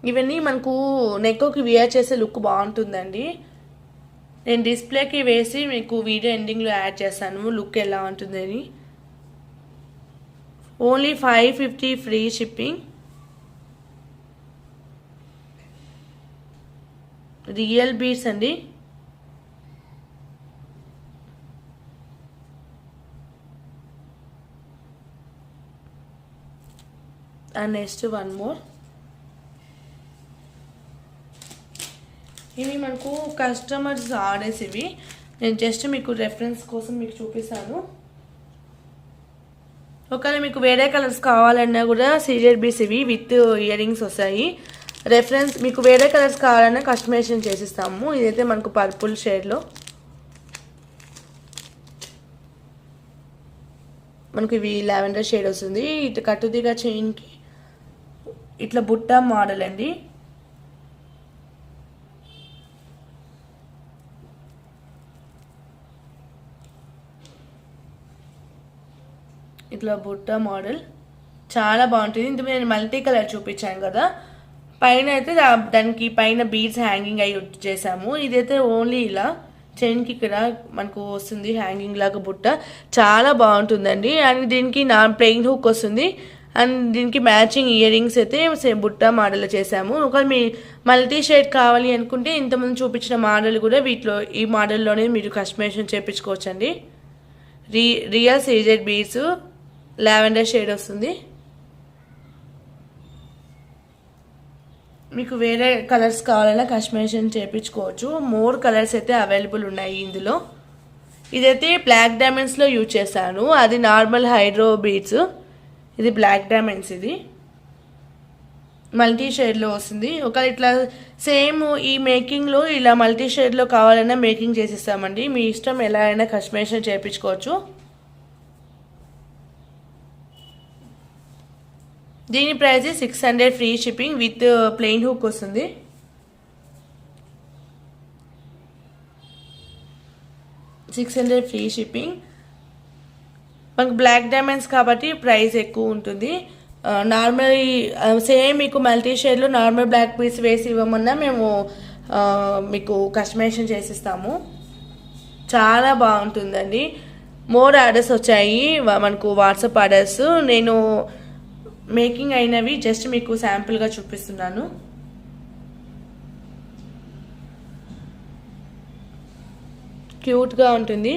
ఇవన్నీ మనకు నెక్కి వియర్ చేసే లుక్ బాగుంటుందండి. నేను డిస్ప్లేకి వేసి మీకు వీడియో ఎండింగ్లో యాడ్ చేస్తాను లుక్ ఎలా ఉంటుందని. Only 550 free shipping. Real beads అండి. And next one more. ఇవి మనకు కస్టమర్స్ ఆర్డర్స్. ఇవి నేను జస్ట్ మీకు రెఫరెన్స్ కోసం మీకు చూపిస్తాను. ఒకవేళ మీకు వేరే కలర్స్ కావాలన్నా కూడా సీజెడ్ బీడ్స్ ఇవి విత్ ఇయర్ రింగ్స్ వస్తాయి. రెఫరెన్స్ మీకు వేరే కలర్స్ కావాలన్నా కస్టమైజేషన్ చేసిస్తాము. ఇదైతే మనకు పర్పుల్ షేడ్లో మనకు ఇవి లావెండర్ షేడ్ వస్తుంది. ఇటు కట్టుదిగా చైన్కి ఇట్లా బుట్ట మోడల్ అండి. ఇట్లా బుట్ట మోడల్ చాలా బాగుంటుంది. ఇంత నేను మల్టీ కలర్ చూపించాను కదా, పైన అయితే దానికి పైన బీడ్స్ హ్యాంగింగ్ అయ్యి చేసాము. ఇదైతే ఓన్లీ ఇలా చైన్కి ఇక్కడ మనకు వస్తుంది హ్యాంగింగ్ లాగా బుట్ట. చాలా బాగుంటుందండి. అండ్ దీనికి ప్లెయిన్ హుక్ వస్తుంది. అండ్ దీనికి మ్యాచింగ్ ఇయర్ రింగ్స్ అయితే బుట్ట మోడల్ చేసాము. ఒకవేళ మీ మల్టీ షేడ్ కావాలి అనుకుంటే ఇంతకుముందు చూపించిన మోడల్ కూడా వీటిలో ఈ మోడల్లోనే మీరు కస్టమైజేషన్ చేయించుకోవచ్చండి. Real CZ beads lavender shade వస్తుంది. మీకు వేరే కలర్స్ కావాలన్నా కస్టమైజేషన్ చేయించుకోవచ్చు. మోర్ కలర్స్ అయితే అవైలబుల్ ఉన్నాయి ఇందులో. ఇదైతే బ్లాక్ డైమండ్స్లో యూజ్ చేశాను. అది నార్మల్ హైడ్రో బీడ్స్. ఇది బ్లాక్ డైమండ్స్. ఇది మల్టీ షేడ్లో వస్తుంది. ఒకవేళ ఇట్లా సేమ్ ఈ మేకింగ్లో ఇలా మల్టీ షేడ్లో కావాలన్నా మేకింగ్ చేసిస్తామండి. మీ ఇష్టం ఎలా అయినా కస్టమైజేషన్ చేయించుకోవచ్చు. దీని price 600 free shipping with plain hook వస్తుంది. $600 ఫ్రీ షిప్పింగ్. మనకు బ్లాక్ డైమండ్స్ కాబట్టి ప్రైస్ ఎక్కువ ఉంటుంది. నార్మల్ సేమ్ మీకు మల్టీ షేడ్లో నార్మల్ బ్లాక్ పీస్ వేసి ఇవ్వమన్నా మేము మీకు కస్టమైజేషన్ చేసిస్తాము. చాలా బాగుంటుందండి. మోర్ ఆర్డర్స్ వచ్చాయి మనకు, వాట్సాప్ ఆర్డర్స్. నేను మేకింగ్ అయినవి జస్ట్ మీకు శాంపుల్గా చూపిస్తున్నాను. క్యూట్గా ఉంటుంది.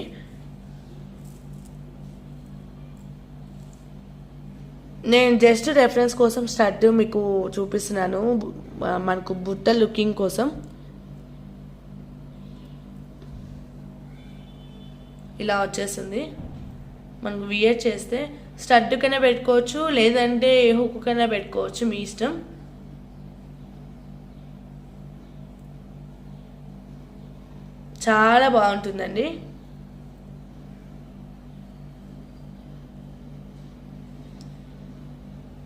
నేను జస్ట్ రెఫరెన్స్ కోసం స్టడ్ మీకు చూపిస్తున్నాను, మనకు బుట్ట లుకింగ్ కోసం. ఇలా వచ్చేస్తుంది. మనకు వియర్ చేస్తే స్టడ్ కన్నా పెట్టుకోవచ్చు, లేదంటే హుక్ కన్నా పెట్టుకోవచ్చు, మీ ఇష్టం. చాలా బాగుంటుందండి.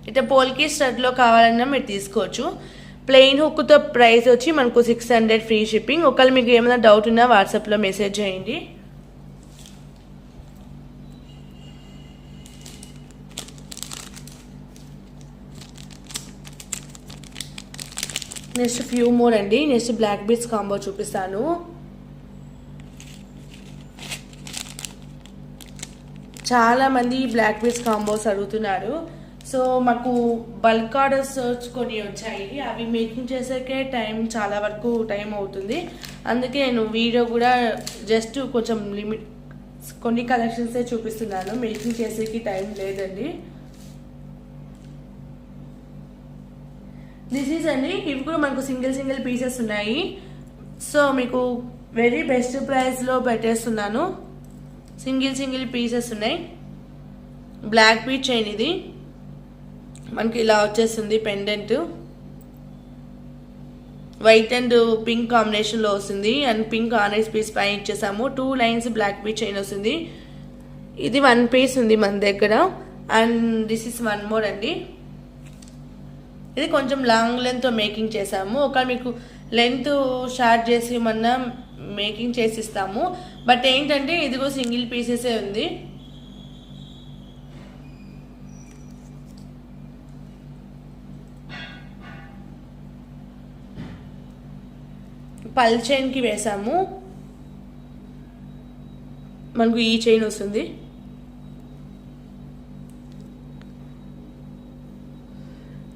ఇట్లా పోల్కి స్టడ్లో కావాలన్నా మీరు తీసుకోవచ్చు. ప్లెయిన్ హుక్తో ప్రైస్ వచ్చి మనకు 600 ఫ్రీ షిప్పింగ్. ఒకవేళ మీకు ఏమైనా డౌట్ ఉన్నా వాట్సాప్లో మెసేజ్ చేయండి. నెక్స్ట్ ఫ్యూ మోర్ అండి. నెక్స్ట్ బ్లాక్ బీట్స్ కాంబో చూపిస్తాను. చాలామంది బ్లాక్ బీట్స్ కాంబోస్ అడుగుతున్నారు. సో మాకు బల్క్ ఆర్డర్స్ కొన్ని వచ్చాయి. అవి మేకింగ్ చేసాకే చాలా వరకు టైం అవుతుంది. అందుకే నేను వీడియో కూడా జస్ట్ కొంచెం కొన్ని కలెక్షన్సే చూపిస్తున్నాను. మేకింగ్ చేసేకి టైం లేదండి. దిస్ ఈజ్ అండి. ఇవి కూడా మనకు సింగిల్ పీసెస్ ఉన్నాయి. సో మీకు వెరీ బెస్ట్ ప్రైస్లో పెట్టేస్తున్నాను. సింగిల్ పీసెస్ ఉన్నాయి. బ్లాక్ బీట్ చైన్ ఇది మనకి ఇలా వచ్చేస్తుంది. పెండెంట్ వైట్ అండ్ పింక్ కాంబినేషన్లో వస్తుంది. అండ్ పింక్ ఆర్నైస్ పీస్ పైన ఇచ్చేసాము. 2 లైన్స్ బ్లాక్ బీట్ చైన్ వస్తుంది. ఇది 1 పీస్ ఉంది మన దగ్గర. అండ్ దిస్ ఇస్ 1 మోర్ అండి. ఇది కొంచెం లాంగ్ లెంత్ మేకింగ్ చేసాము. ఒక మీకు లెంత్ షార్ట్ చేసి మన మేకింగ్ చేసి ఇస్తాము. బట్ ఏంటంటే ఇదిగో సింగిల్ పీసెసే ఉంది. పల్ చైన్కి వేసాము. మనకు ఈ చైన్ వస్తుంది.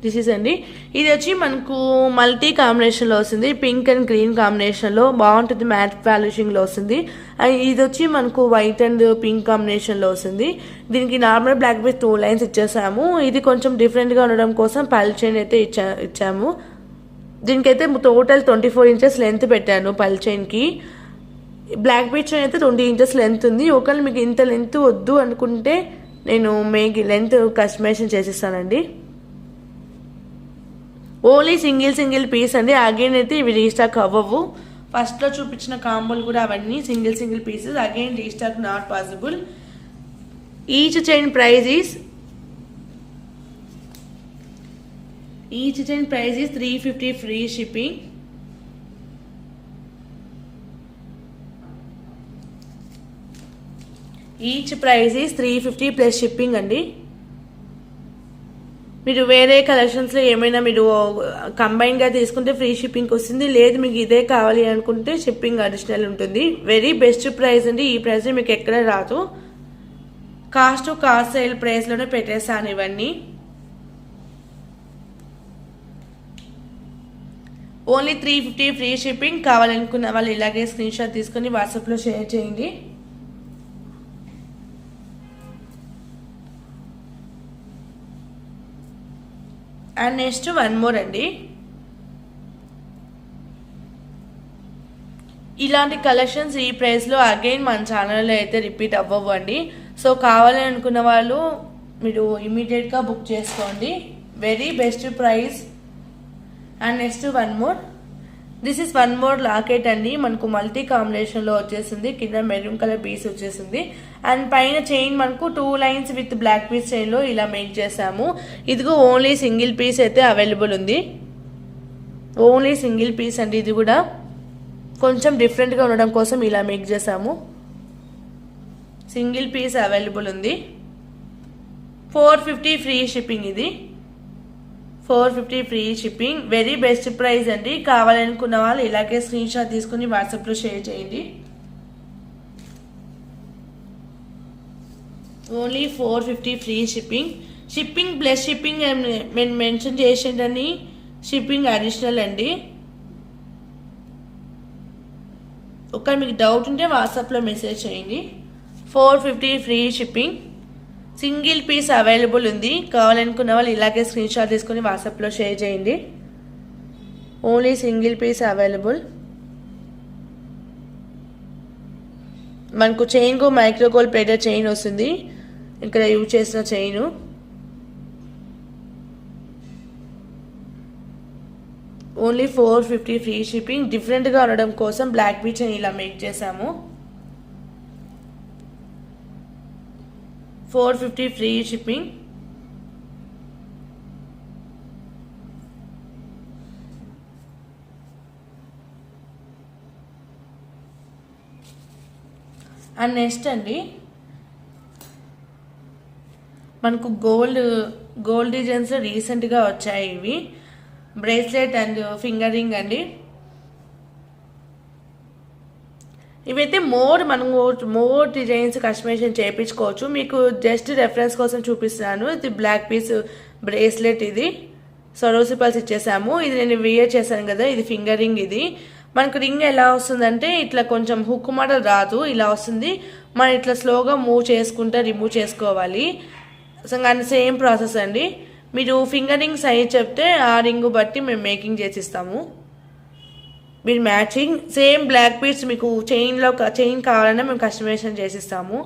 దిస్ ఈస్ అండి. ఇది వచ్చి మనకు మల్టీ కాంబినేషన్లో వస్తుంది. పింక్ అండ్ గ్రీన్ కాంబినేషన్లో బాగుంటుంది. మ్యాట్ పాలిషింగ్లో వస్తుంది. ఇది వచ్చి మనకు వైట్ అండ్ పింక్ కాంబినేషన్లో వస్తుంది. దీనికి నార్మల్ బ్లాక్ బీట్ 2 లైన్స్ ఇచ్చేసాము. ఇది కొంచెం డిఫరెంట్గా ఉండడం కోసం పల్ చైన్ అయితే ఇచ్చాము. దీనికైతే టోటల్ 24 ఇంచెస్ లెంత్ పెట్టాను పల్ చైన్కి. బ్లాక్ బీట్ చైన్ అయితే 20 ఇంచెస్ లెంత్ ఉంది. ఒకవేళ మీకు ఇంత లెంత్ వద్దు అనుకుంటే నేను లెంత్ కస్టమైజేషన్ చేసిస్తానండి. ఓన్లీ సింగిల్ పీస్ అండి. అగైన్ అయితే ఇవి రీస్టాక్ అవ్వవు. ఫస్ట్లో చూపించిన కాంబోలు కూడా అవన్నీ single pieces. Again restock not possible. Each chain price is 350 free shipping. Each price is 350 plus shipping అండి. మీరు వేరే కలెక్షన్స్లో ఏమైనా మీరు కంబైన్గా తీసుకుంటే ఫ్రీ షిప్పింగ్ వస్తుంది. లేదు మీకు ఇదే కావాలి అనుకుంటే షిప్పింగ్ అడిషనల్ ఉంటుంది. వెరీ బెస్ట్ ప్రైస్ అండి. ఈ ప్రైస్ మీకు ఎక్కడ రాదు. కాస్ట్ సేల్ ప్రైస్లోనే పెట్టేస్తాను ఇవన్నీ. Only 350 free shipping. కావాలనుకున్న వాళ్ళు ఇలాగే స్క్రీన్ షాట్ తీసుకొని వాట్సాప్లో షేర్ చేయండి. అండ్ నెక్స్ట్ 1 మోర్ అండి. ఇలాంటి కలెక్షన్స్ ఈ ప్రైస్లో అగైన్ మన ఛానల్లో అయితే రిపీట్ అవ్వవు అండి. సో కావాలని అనుకున్న వాళ్ళు మీరు ఇమీడియట్గా బుక్ చేసుకోండి. Very best price. And next 1 more. This is 1 more locket అండి. మనకు మల్టీ కాంబినేషన్లో వచ్చేసింది. కింద మెరూన్ కలర్ పీస్ వచ్చేసింది. అండ్ పైన చైన్ మనకు 2 లైన్స్ విత్ బ్లాక్ పీస్ చైన్లో ఇలా మేక్ చేసాము. ఇదిగో ఓన్లీ సింగిల్ పీస్ అయితే అవైలబుల్ ఉంది. ఓన్లీ సింగిల్ పీస్ అండి. ఇది కూడా కొంచెం డిఫరెంట్గా ఉండడం కోసం ఇలా మేక్ చేసాము. సింగిల్ పీస్ అవైలబుల్ ఉంది. 450 ఫ్రీ షిప్పింగ్. ఇది 450 free shipping. Very best price అండి. కావాలనుకున్న వాళ్ళు ఇలాగే స్క్రీన్ షాట్ తీసుకుని వాట్సాప్లో షేర్ చేయండి. Only 450 free shipping. Shipping plus shipping నేను మెన్షన్ చేసేదని షిప్పింగ్ అడిషనల్ అండి. ఒకవేళ మీకు డౌట్ ఉంటే వాట్సాప్లో మెసేజ్ చేయండి. 450 free shipping. Single piece available ఉంది. కావాలనుకున్న వాళ్ళు ఇలాగే స్క్రీన్ షాట్ తీసుకొని వాట్సాప్లో షేర్ చేయండి. Only single piece available. మనకు చైన్కు మైక్రోగోల్డ్ ప్లేటెడ్ చైన్ వస్తుంది. ఇక్కడ యూజ్ చేసిన చైను. Only 450 free shipping. డిఫరెంట్గా ఉండడం కోసం బ్లాక్ బీచ్ అని ఇలా మేక్ చేసాము. 450 ఫ్రీ షిప్పింగ్. అండ్ నెక్స్ట్ అండి మనకు గోల్డ్ డిజైన్స్ రీసెంట్గా వచ్చాయి. ఇవి బ్రేస్లెట్ అండ్ ఫింగర్ రింగ్ అండి. ఇవైతే మోర్ డిజైన్స్ కస్టమైజేషన్ చేయించుకోవచ్చు. మీకు జస్ట్ రెఫరెన్స్ కోసం చూపిస్తున్నాను. ఇది బ్లాక్ పీస్ బ్రేస్లెట్. ఇది సరోసి పల్స్ ఇచ్చేసాము. ఇది నేను వేర్ చేశాను కదా, ఇది ఫింగర్ రింగ్. ఇది మనకు రింగ్ ఎలా వస్తుందంటే ఇట్లా కొంచెం హుక్ మోడల్ రాదు, ఇలా వస్తుంది. మనం ఇట్లా స్లోగా మూవ్ చేసుకుంటా రిమూవ్ చేసుకోవాలి. సేమ్ ప్రాసెస్ అండి. మీరు ఫింగర్ రింగ్ సైజ్ చెప్తే ఆ రింగ్ బట్టి మేము మేకింగ్ చేసిస్తాము. మీరు మ్యాచింగ్ సేమ్ బ్లాక్ బీడ్స్ మీకు చైన్ కావాలన్నా మేము కస్టమైజేషన్ చేసిస్తాము.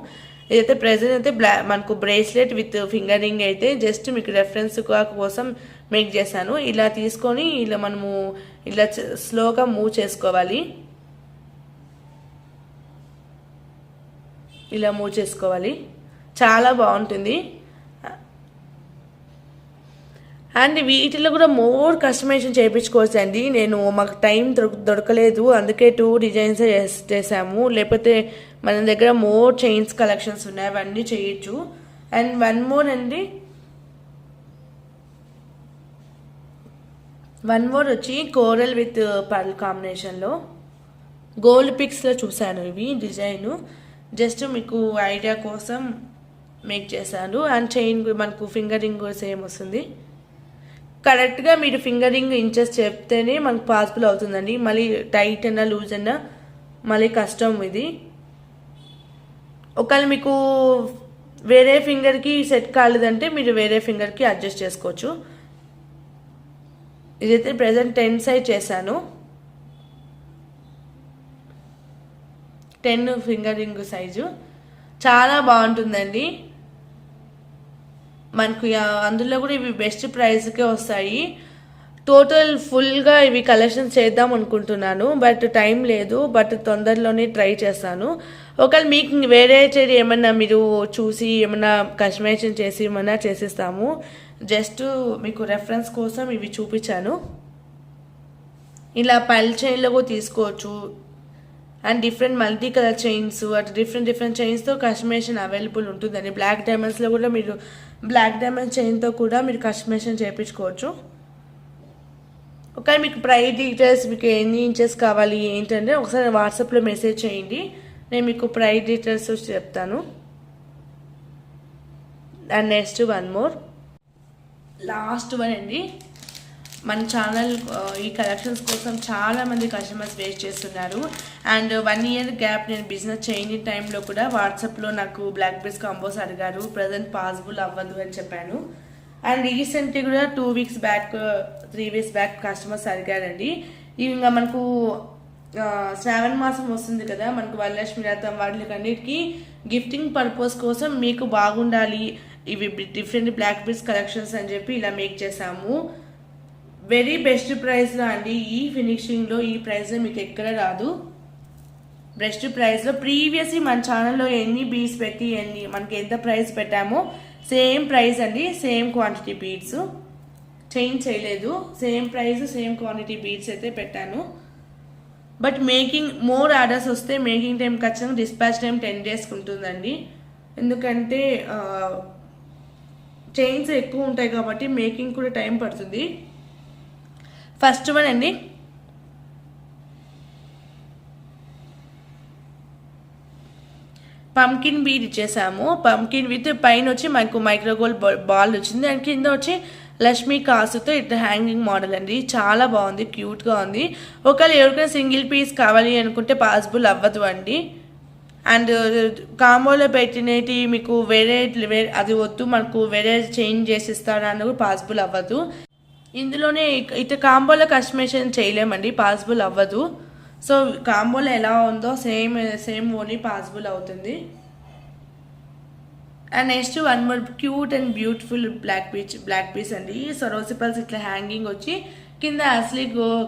ఇదైతే ప్రెజెంట్ అయితే మనకు బ్రేస్లెట్ విత్ ఫింగర్ రింగ్ అయితే జస్ట్ మీకు రెఫరెన్స్ కోసం మేక్ చేశాను. ఇలా తీసుకొని ఇలా మనము ఇలా స్లోగా మూవ్ చేసుకోవాలి. ఇలా మూవ్ చేసుకోవాలి. చాలా బాగుంటుంది. అండ్ వీటిలో కూడా మోర్ కస్టమైజేషన్ చేయించుకోవచ్చు అండి. మాకు టైం దొరకలేదు, అందుకే 2 డిజైన్స్ చేసాము. లేకపోతే మన దగ్గర మోర్ చైన్స్ కలెక్షన్స్ ఉన్నాయి, అవన్నీ చేయొచ్చు. అండ్ వన్ మోర్ వచ్చి కోరల్ విత్ పర్ల్ కాంబినేషన్లో గోల్డ్ పిక్స్లో చూశాను. ఇవి డిజైన్ జస్ట్ మీకు ఐడియా కోసం మేక్ చేశాను. అండ్ చైన్ మనకు ఫింగర్ రింగ్ సేమ్ వస్తుంది. కరెక్ట్గా మీరు ఫింగర్ రింగ్ ఇంచెస్ చెప్తేనే మనకు పాసిబుల్ అవుతుందండి. మళ్ళీ టైట్ అన్నా లూజ్ అన్నా మళ్ళీ కష్టం ఇది. ఒకవేళ మీకు వేరే ఫింగర్కి సెట్ కాలేదంటే మీరు వేరే ఫింగర్కి అడ్జస్ట్ చేసుకోవచ్చు. ఇదైతే ప్రెజెంట్ 10 సైజ్ చేశాను. 10 ఫింగర్ రింగ్ సైజు చాలా బాగుంటుందండి. మనకు అందులో కూడా ఇవి బెస్ట్ ప్రైస్కే వస్తాయి. టోటల్ ఫుల్గా ఇవి కలెక్షన్ చేద్దాం అనుకుంటున్నాను, బట్ టైం లేదు. బట్ తొందరలోనే ట్రై చేస్తాను. ఒకవేళ మీకు వేరే ఏమన్నా మీరు చూసి ఏమన్నా కస్టమైజేషన్ చేసి ఏమన్నా చేసిస్తాము. జస్ట్ మీకు రెఫరెన్స్ కోసం ఇవి చూపించాను. ఇలా పల్ చైన్లో కూడా తీసుకోవచ్చు. And different multi colour chains, అటు డిఫరెంట్ చైన్స్తో కస్టమైజేషన్ అవైలబుల్ ఉంటుందండి. బ్లాక్ డైమండ్స్లో కూడా మీరు బ్లాక్ డైమండ్ చైన్తో కూడా మీరు కస్టమైజేషన్ చేయించుకోవచ్చు. ఒకవేళ మీకు ప్రైస్ డీటెయిల్స్, మీకు ఎన్ని ఇంచెస్ కావాలి ఏంటంటే ఒకసారి వాట్సాప్లో మెసేజ్ చేయండి, నేను మీకు ప్రైస్ డీటెయిల్స్ చెప్తాను. And next one more last one అండి. మన ఛానల్ ఈ కలెక్షన్స్ కోసం చాలామంది కస్టమర్స్ వెయిట్ చేస్తున్నారు. అండ్ 1 ఇయర్ గ్యాప్ నేను బిజినెస్ చేయని టైంలో కూడా వాట్సాప్లో నాకు బ్లాక్ బీడ్స్ కాంబోస్ అడిగారు. ప్రజెంట్ పాసిబుల్ అవ్వదు అని చెప్పాను. అండ్ రీసెంట్లీ కూడా 2 weeks back 3 weeks back customers అడిగారండి. ఇంకా మనకు శ్రావణ మాసం వస్తుంది కదా, మనకు వరలక్ష్మి వ్రతం వాటికన్నిటికీ గిఫ్టింగ్ పర్పస్ కోసం మీకు బాగుండాలి ఇవి డిఫరెంట్ బ్లాక్ బీడ్స్ కలెక్షన్స్ అని చెప్పి ఇలా మేక్ చేసాము. వెరీ బెస్ట్ ప్రైస్లో అండి. ఈ ఫినిషింగ్లో ఈ ప్రైస్లో మీకు ఎక్కడ రాదు. బెస్ట్ ప్రైస్లో ప్రీవియస్లీ మన ఛానల్లో ఎన్ని బీడ్స్ పెట్టి మనకి ఎంత ప్రైస్ పెట్టామో సేమ్ ప్రైస్ అండి. సేమ్ క్వాంటిటీ బీడ్స్ చేంజ్ చేయలేదు. Same price same quantity beads అయితే పెట్టాను. బట్ మేకింగ్ మోర్ ఆర్డర్స్ వస్తే మేకింగ్ టైం ఖచ్చితంగా డిస్పాచ్ టైం 10 days ఉంటుందండి. ఎందుకంటే చైన్స్ ఎక్కువ ఉంటాయి కాబట్టి మేకింగ్ కూడా టైం పడుతుంది. ఫస్ట్ వన్ అండి, పంకిన్ బీడ్ ఇచ్చేసాము. పంకిన్ విత్ పైన వచ్చి మనకు మైక్రోగోల్డ్ బాల్ వచ్చింది అండ్ కింద వచ్చి లక్ష్మీ కాసుతో ఇట్లా హ్యాంగింగ్ మోడల్ అండి. చాలా బాగుంది, క్యూట్గా ఉంది. ఒకవేళ ఎవరికైనా సింగిల్ పీస్ కావాలి అనుకుంటే పాసిబుల్ అవ్వదు అండి. అండ్ కాంబోలో పెట్టినవి మీకు వేరే అది వద్దు మనకు వేరే చేంజ్ చేసి ఇస్తాడు అన్న కూడా పాసిబుల్ అవ్వదు. ఇందులోనే ఇట్లా కాంబోలో కస్టమైజేషన్ చేయలేమండి, పాసిబుల్ అవ్వదు. సో కాంబోలో ఎలా ఉందో సేమ్ ఓన్లీ పాసిబుల్ అవుతుంది. And next one more cute and beautiful black piece అండి. సరోసి పల్స్ ఇట్లా హ్యాంగింగ్ వచ్చి కింద అసలీ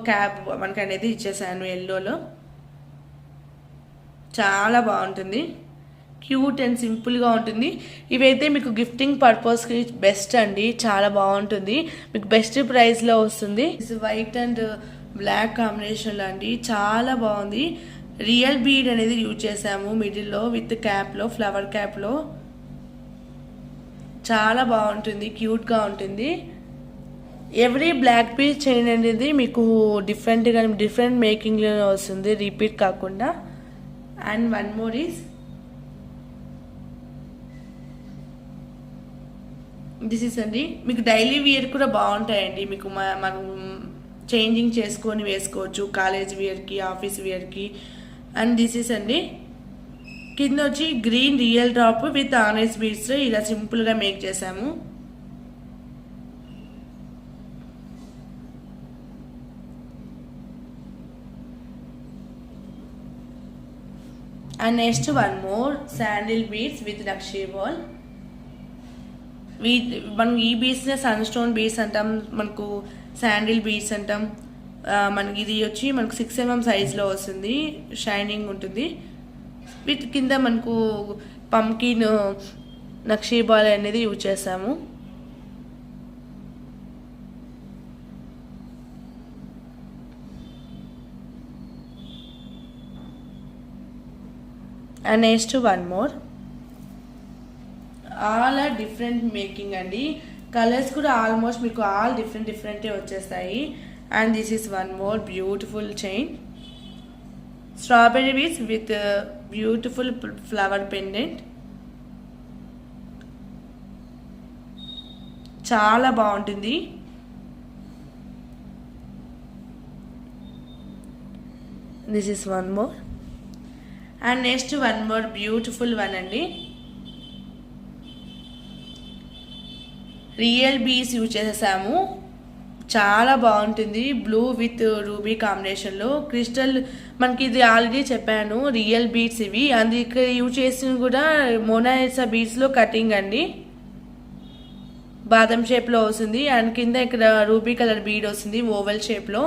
క్యాప్ మనకి అనేది ఇచ్చేసాను ఎల్లోలో. చాలా బాగుంటుంది, క్యూట్ అండ్ సింపుల్గా ఉంటుంది. ఇవైతే మీకు గిఫ్టింగ్ పర్పస్కి బెస్ట్ అండి, చాలా బాగుంటుంది. మీకు బెస్ట్ ప్రైస్లో వస్తుంది. వైట్ అండ్ బ్లాక్ కాంబినేషన్లో అండి, చాలా బాగుంది. రియల్ బీడ్ అనేది యూజ్ చేసాము మిడిల్లో విత్ క్యాప్లో, ఫ్లవర్ క్యాప్లో. చాలా బాగుంటుంది, క్యూట్గా ఉంటుంది. ఎవ్రీ బ్లాక్ పీస్ చైన్ అనేది మీకు డిఫరెంట్ మేకింగ్లో వస్తుంది, రిపీట్ కాకుండా. And one more is this is అండి, మీకు డైలీ వేర్ కూడా బాగుంటాయండి. మీకు మనం చేంజింగ్ చేసుకొని వేసుకోవచ్చు కాలేజ్ వేర్కి, ఆఫీస్ వేర్కి. అండ్ దిస్ ఇస్ అండి, కింద వచ్చి green real drop with onyx beads ఇలా సింపుల్గా మేక్ చేసాము. And next one more sandal beads with nakshi ball. మనం ఈ బీడ్స్నే సన్ స్టోన్ బీడ్స్ అంటాం, మనకు శాండిల్ బీడ్స్ అంటాం. మనకి ఇది వచ్చి మనకు 6 mm సైజ్లో వస్తుంది, షైనింగ్ ఉంటుంది. విత్ కింద మనకు పంకిన్ నక్షీ బాల్ అనేది యూజ్ చేసాము. And next one more, all are different making అండి. కలర్స్ కూడా ఆల్మోస్ట్ మీకు ఆల్ డిఫరెంటే వచ్చేస్తాయి. And this is one more beautiful chain, strawberry beads with beautiful flower pendant. చాలా బాగుంటుంది. This is one more. And next one more beautiful one అండి, real beads use చేసేసాము. చాలా బాగుంటుంది, బ్లూ విత్ రూబీ కాంబినేషన్లో. క్రిస్టల్ మనకి ఇది ఆల్రెడీ చెప్పాను, రియల్ బీడ్స్ ఇవి. అది ఇక్కడ యూజ్ చేసిన కూడా మోనాలిసా బీడ్స్లో కటింగ్ అండి, బాదం షేప్లో వస్తుంది. అండ్ కింద ఇక్కడ రూబీ కలర్ బీడ్ వస్తుంది ఓవెల్ షేప్లో.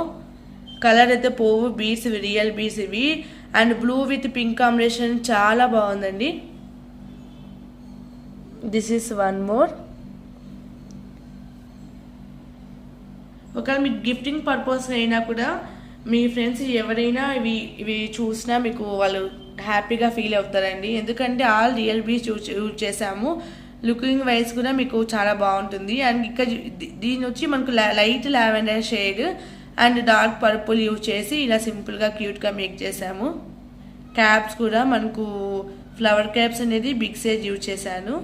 కలర్ అయితే పోవు, బీడ్స్ రియల్ బీడ్స్ ఇవి. And blue with pink combination చాలా బాగుందండి. This is one more. ఒకవేళ మీకు గిఫ్టింగ్ పర్పస్ అయినా కూడా మీ ఫ్రెండ్స్ ఎవరైనా ఇవి చూసినా మీకు వాళ్ళు హ్యాపీగా ఫీల్ అవుతారండి. ఎందుకంటే ఆల్ రియల్ బీడ్స్ యూజ్ చేసాము. లుకింగ్ వైజ్ కూడా మీకు చాలా బాగుంటుంది. అండ్ ఇక్కడ దీని వచ్చి మనకు light lavender shade and dark purple use చేసి ఇలా సింపుల్గా క్యూట్గా మేక్ చేసాము. క్యాప్స్ కూడా మనకు ఫ్లవర్ క్యాప్స్ అనేది బిగ్ సైజ్ యూజ్ చేశాను,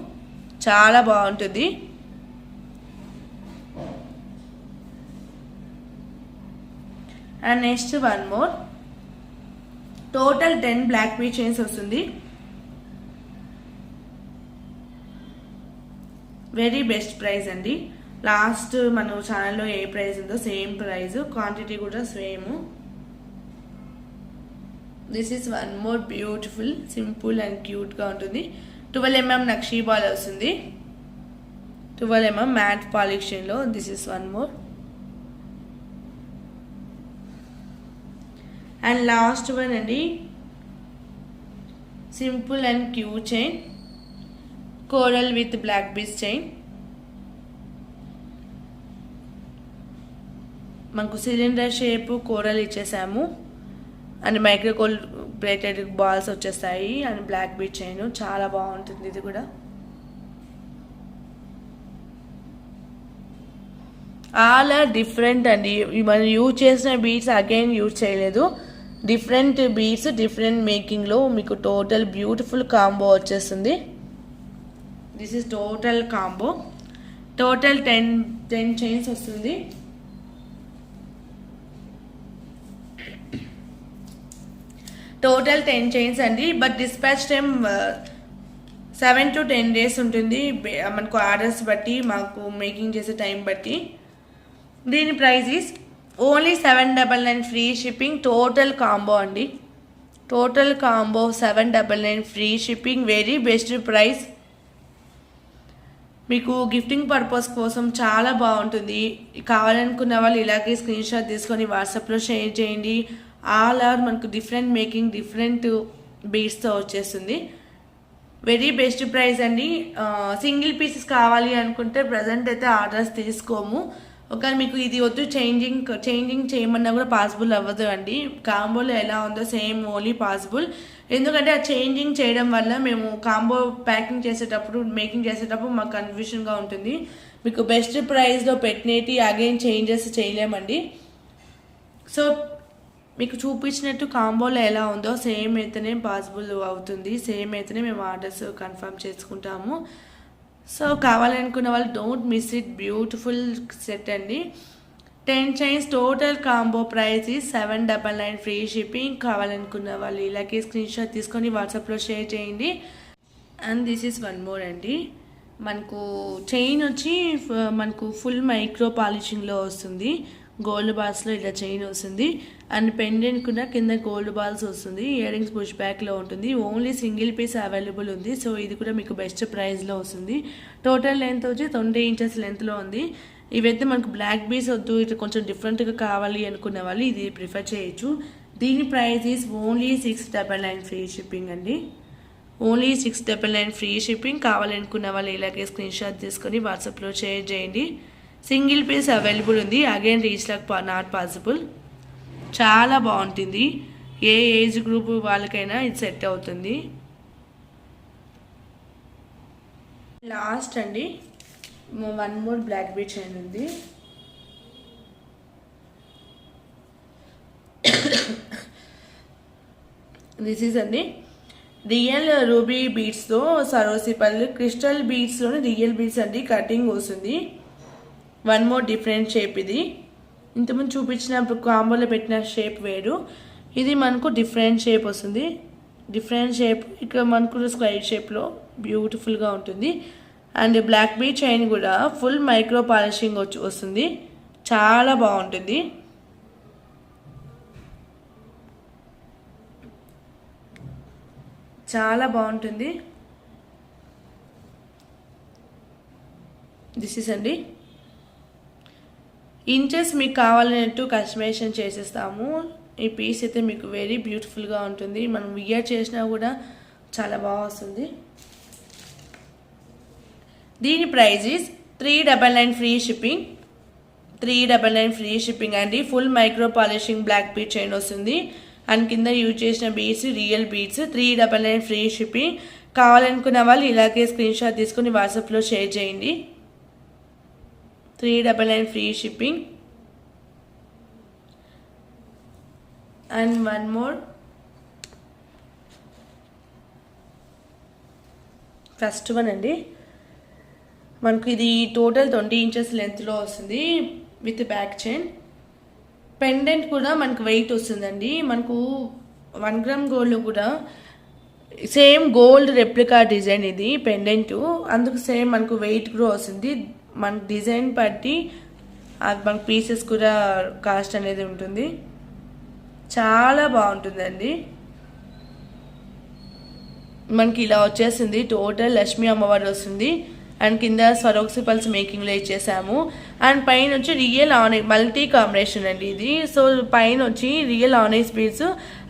చాలా బాగుంటుంది. And next one more, total 10 black bead chains వస్తుంది. వెరీ బెస్ట్ ప్రైస్ అండి. లాస్ట్ మన ఛానల్లో ఏ ప్రైస్ ఉందో సేమ్ ప్రైస్, క్వాంటిటీ కూడా same. This is one more beautiful, simple and క్యూట్గా ఉంటుంది. 12 mm నక్షీ బాల్ వస్తుంది, 12 mm మ్యాట్ పాలిషన్లో. This is one more. And last one అండి, simple and cute chain, coral with black beads chain. మనకు cylinder shape coral ఇచ్చేసాము and micro gold plated balls వచ్చేస్తాయి and black bead chain. చాలా బాగుంటుంది ఇది కూడా. ఆల్ ఆర్ డిఫరెంట్ అండి. మనం యూజ్ చేసిన బీడ్స్ అగైన్ యూజ్ చేయలేదు. డిఫరెంట్ బీడ్స్ డిఫరెంట్ మేకింగ్లో మీకు టోటల్ బ్యూటిఫుల్ కాంబో వచ్చేస్తుంది. This is total combo. Total 10 chains వస్తుంది. టోటల్ 10 చైన్స్ అండి. But dispatch time 7 to 10 days ఉంటుంది మనకు ఆర్డర్స్ బట్టి, మాకు మేకింగ్ చేసే టైం బట్టి. దీని price is only 799 free shipping. Total combo అండి. Total combo 799 free shipping. Very best price. మీకు గిఫ్టింగ్ పర్పస్ కోసం చాలా బాగుంటుంది. కావాలనుకున్న వాళ్ళు ఇలాగే స్క్రీన్ షాట్ తీసుకొని వాట్సాప్లో షేర్ చేయండి. ఆల్ ఆర్ మనకు డిఫరెంట్ మేకింగ్ డిఫరెంట్ బీడ్స్తో వచ్చేస్తుంది. వెరీ బెస్ట్ ప్రైస్ అండి. సింగిల్ పీసెస్ కావాలి అనుకుంటే ప్రజెంట్ అయితే ఆర్డర్స్ తీసుకోము. ఒకవేళ మీకు ఇది వద్దు చేంజింగ్ చేయమన్నా కూడా పాసిబుల్ అవ్వదు అండి. కాంబోలో ఎలా ఉందో సేమ్ ఓన్లీ పాసిబుల్. ఎందుకంటే ఆ చేంజింగ్ చేయడం వల్ల మేము కాంబో ప్యాకింగ్ చేసేటప్పుడు మేకింగ్ చేసేటప్పుడు మాకు కన్ఫ్యూషన్గా ఉంటుంది. మీకు బెస్ట్ ప్రైస్లో పెట్టినట్టు అగైన్ చేంజెస్ చేయలేమండి. సో మీకు చూపించినట్టు కాంబోలో ఎలా ఉందో సేమ్ అయితేనే పాసిబుల్ అవుతుంది. సేమ్ అయితేనే మేము ఆర్డర్స్ కన్ఫర్మ్ చేసుకుంటాము. సో కావాలనుకున్న వాళ్ళు don't miss it. Beautiful set అండి. 10 chains total combo price is 799 free shipping. కావాలనుకున్న వాళ్ళు ఇలాగే స్క్రీన్ షాట్ తీసుకొని వాట్సాప్లో షేర్ చేయండి. And this is one more అండి. మనకు చైన్ వచ్చి మనకు ఫుల్ మైక్రో పాలిషింగ్లో వస్తుంది. గోల్డ్ బాల్స్లో ఇలా చైన్ వస్తుంది. అండ్ పెండెంట్ కూడా కింద గోల్డ్ బాల్స్ వస్తుంది. ఇయర్ రింగ్స్ పుష్ బ్యాక్లో ఉంటుంది. ఓన్లీ సింగిల్ పీస్ అవైలబుల్ ఉంది. సో ఇది కూడా మీకు బెస్ట్ ప్రైస్లో వస్తుంది. టోటల్ లెంత్ వచ్చి 20 inches లెంత్లో ఉంది. ఇవైతే మనకు బ్లాక్ బీస్ వద్దు, ఇట్లా కొంచెం డిఫరెంట్గా కావాలి అనుకునే వాళ్ళు ఇది ప్రిఫర్ చేయొచ్చు. దీని price is only 699 free shipping అండి. Only 699 free shipping. కావాలనుకున్న వాళ్ళు ఇలాగే స్క్రీన్ షాట్ తీసుకొని వాట్సాప్లో షేర్ చేయండి. సింగిల్ పీస్ అవైలబుల్ ఉంది. Again restock not possible. చాలా బాగుంటుంది. ఏ ఏజ్ గ్రూప్ వాళ్ళకైనా ఇది సెట్ అవుతుంది. లాస్ట్ అండి, one more black bead chain ఉంది. దిస్ ఈజ్ అండి రియల్ రూబీ బీడ్స్తో సరోసి పళ్ళు క్రిస్టల్ బీడ్స్లోనే రియల్ బీడ్స్ అండి. కటింగ్ వస్తుంది. One more different shape. ఇది ఇంతకుముందు చూపించినప్పుడు కాంబోలో పెట్టిన షేప్ వేరు. ఇది మనకు డిఫరెంట్ షేప్ వస్తుంది. డిఫరెంట్ షేప్ ఇక్కడ మనకు స్క్వైర్ షేప్లో బ్యూటిఫుల్గా ఉంటుంది. అండ్ బ్లాక్ బీడ్ చైన్ కూడా ఫుల్ మైక్రో పాలిషింగ్ వస్తుంది. చాలా బాగుంటుంది. చాలా బాగుంటుంది. దిస్ ఇస్ అండి. ఇంచెస్ మీకు కావాలన్నట్టు కస్టమైజేషన్ చేసేస్తాము. ఈ పీస్ అయితే మీకు వెరీ బ్యూటిఫుల్గా ఉంటుంది. మనం వియర్ చేసినా కూడా చాలా బాగా వస్తుంది. దీని price is 399 free shipping. 399 free shipping అండి. Full micro polishing black bead chain వస్తుంది. అండ్ కింద యూజ్ చేసిన beads real beads. 399 free shipping. కావాలనుకున్న వాళ్ళు ఇలాగే స్క్రీన్ షాట్ తీసుకుని వాట్సాప్లో షేర్ చేయండి. 399 free shipping. And one more first one అండి. మనకు ఇది టోటల్ 20 inches లెంత్లో వస్తుంది విత్ బ్యాక్ చైన్. పెండెంట్ కూడా మనకు వెయిట్ వస్తుందండి. మనకు 1 gram గోల్డ్ కూడా సేమ్ గోల్డ్ రెప్లికా డిజైన్ ఇది పెండెంట్. అందుకు సేమ్ మనకు వెయిట్ కూడా వస్తుంది. మన డిజైన్ బట్టి మనకు పీసెస్ కూడా కాస్ట్ అనేది ఉంటుంది. చాలా బాగుంటుందండి. మనకి ఇలా వచ్చేసింది. టోటల్ లక్ష్మీ అమ్మవారు వస్తుంది. అండ్ కింద స్వరోక్సి పల్స్ మేకింగ్లో ఇచ్చేసాము. అండ్ పైన వచ్చి రియల్ ఆనై మల్టీ కాంబినేషన్ అండి ఇది. సో పైన వచ్చి real onyx beads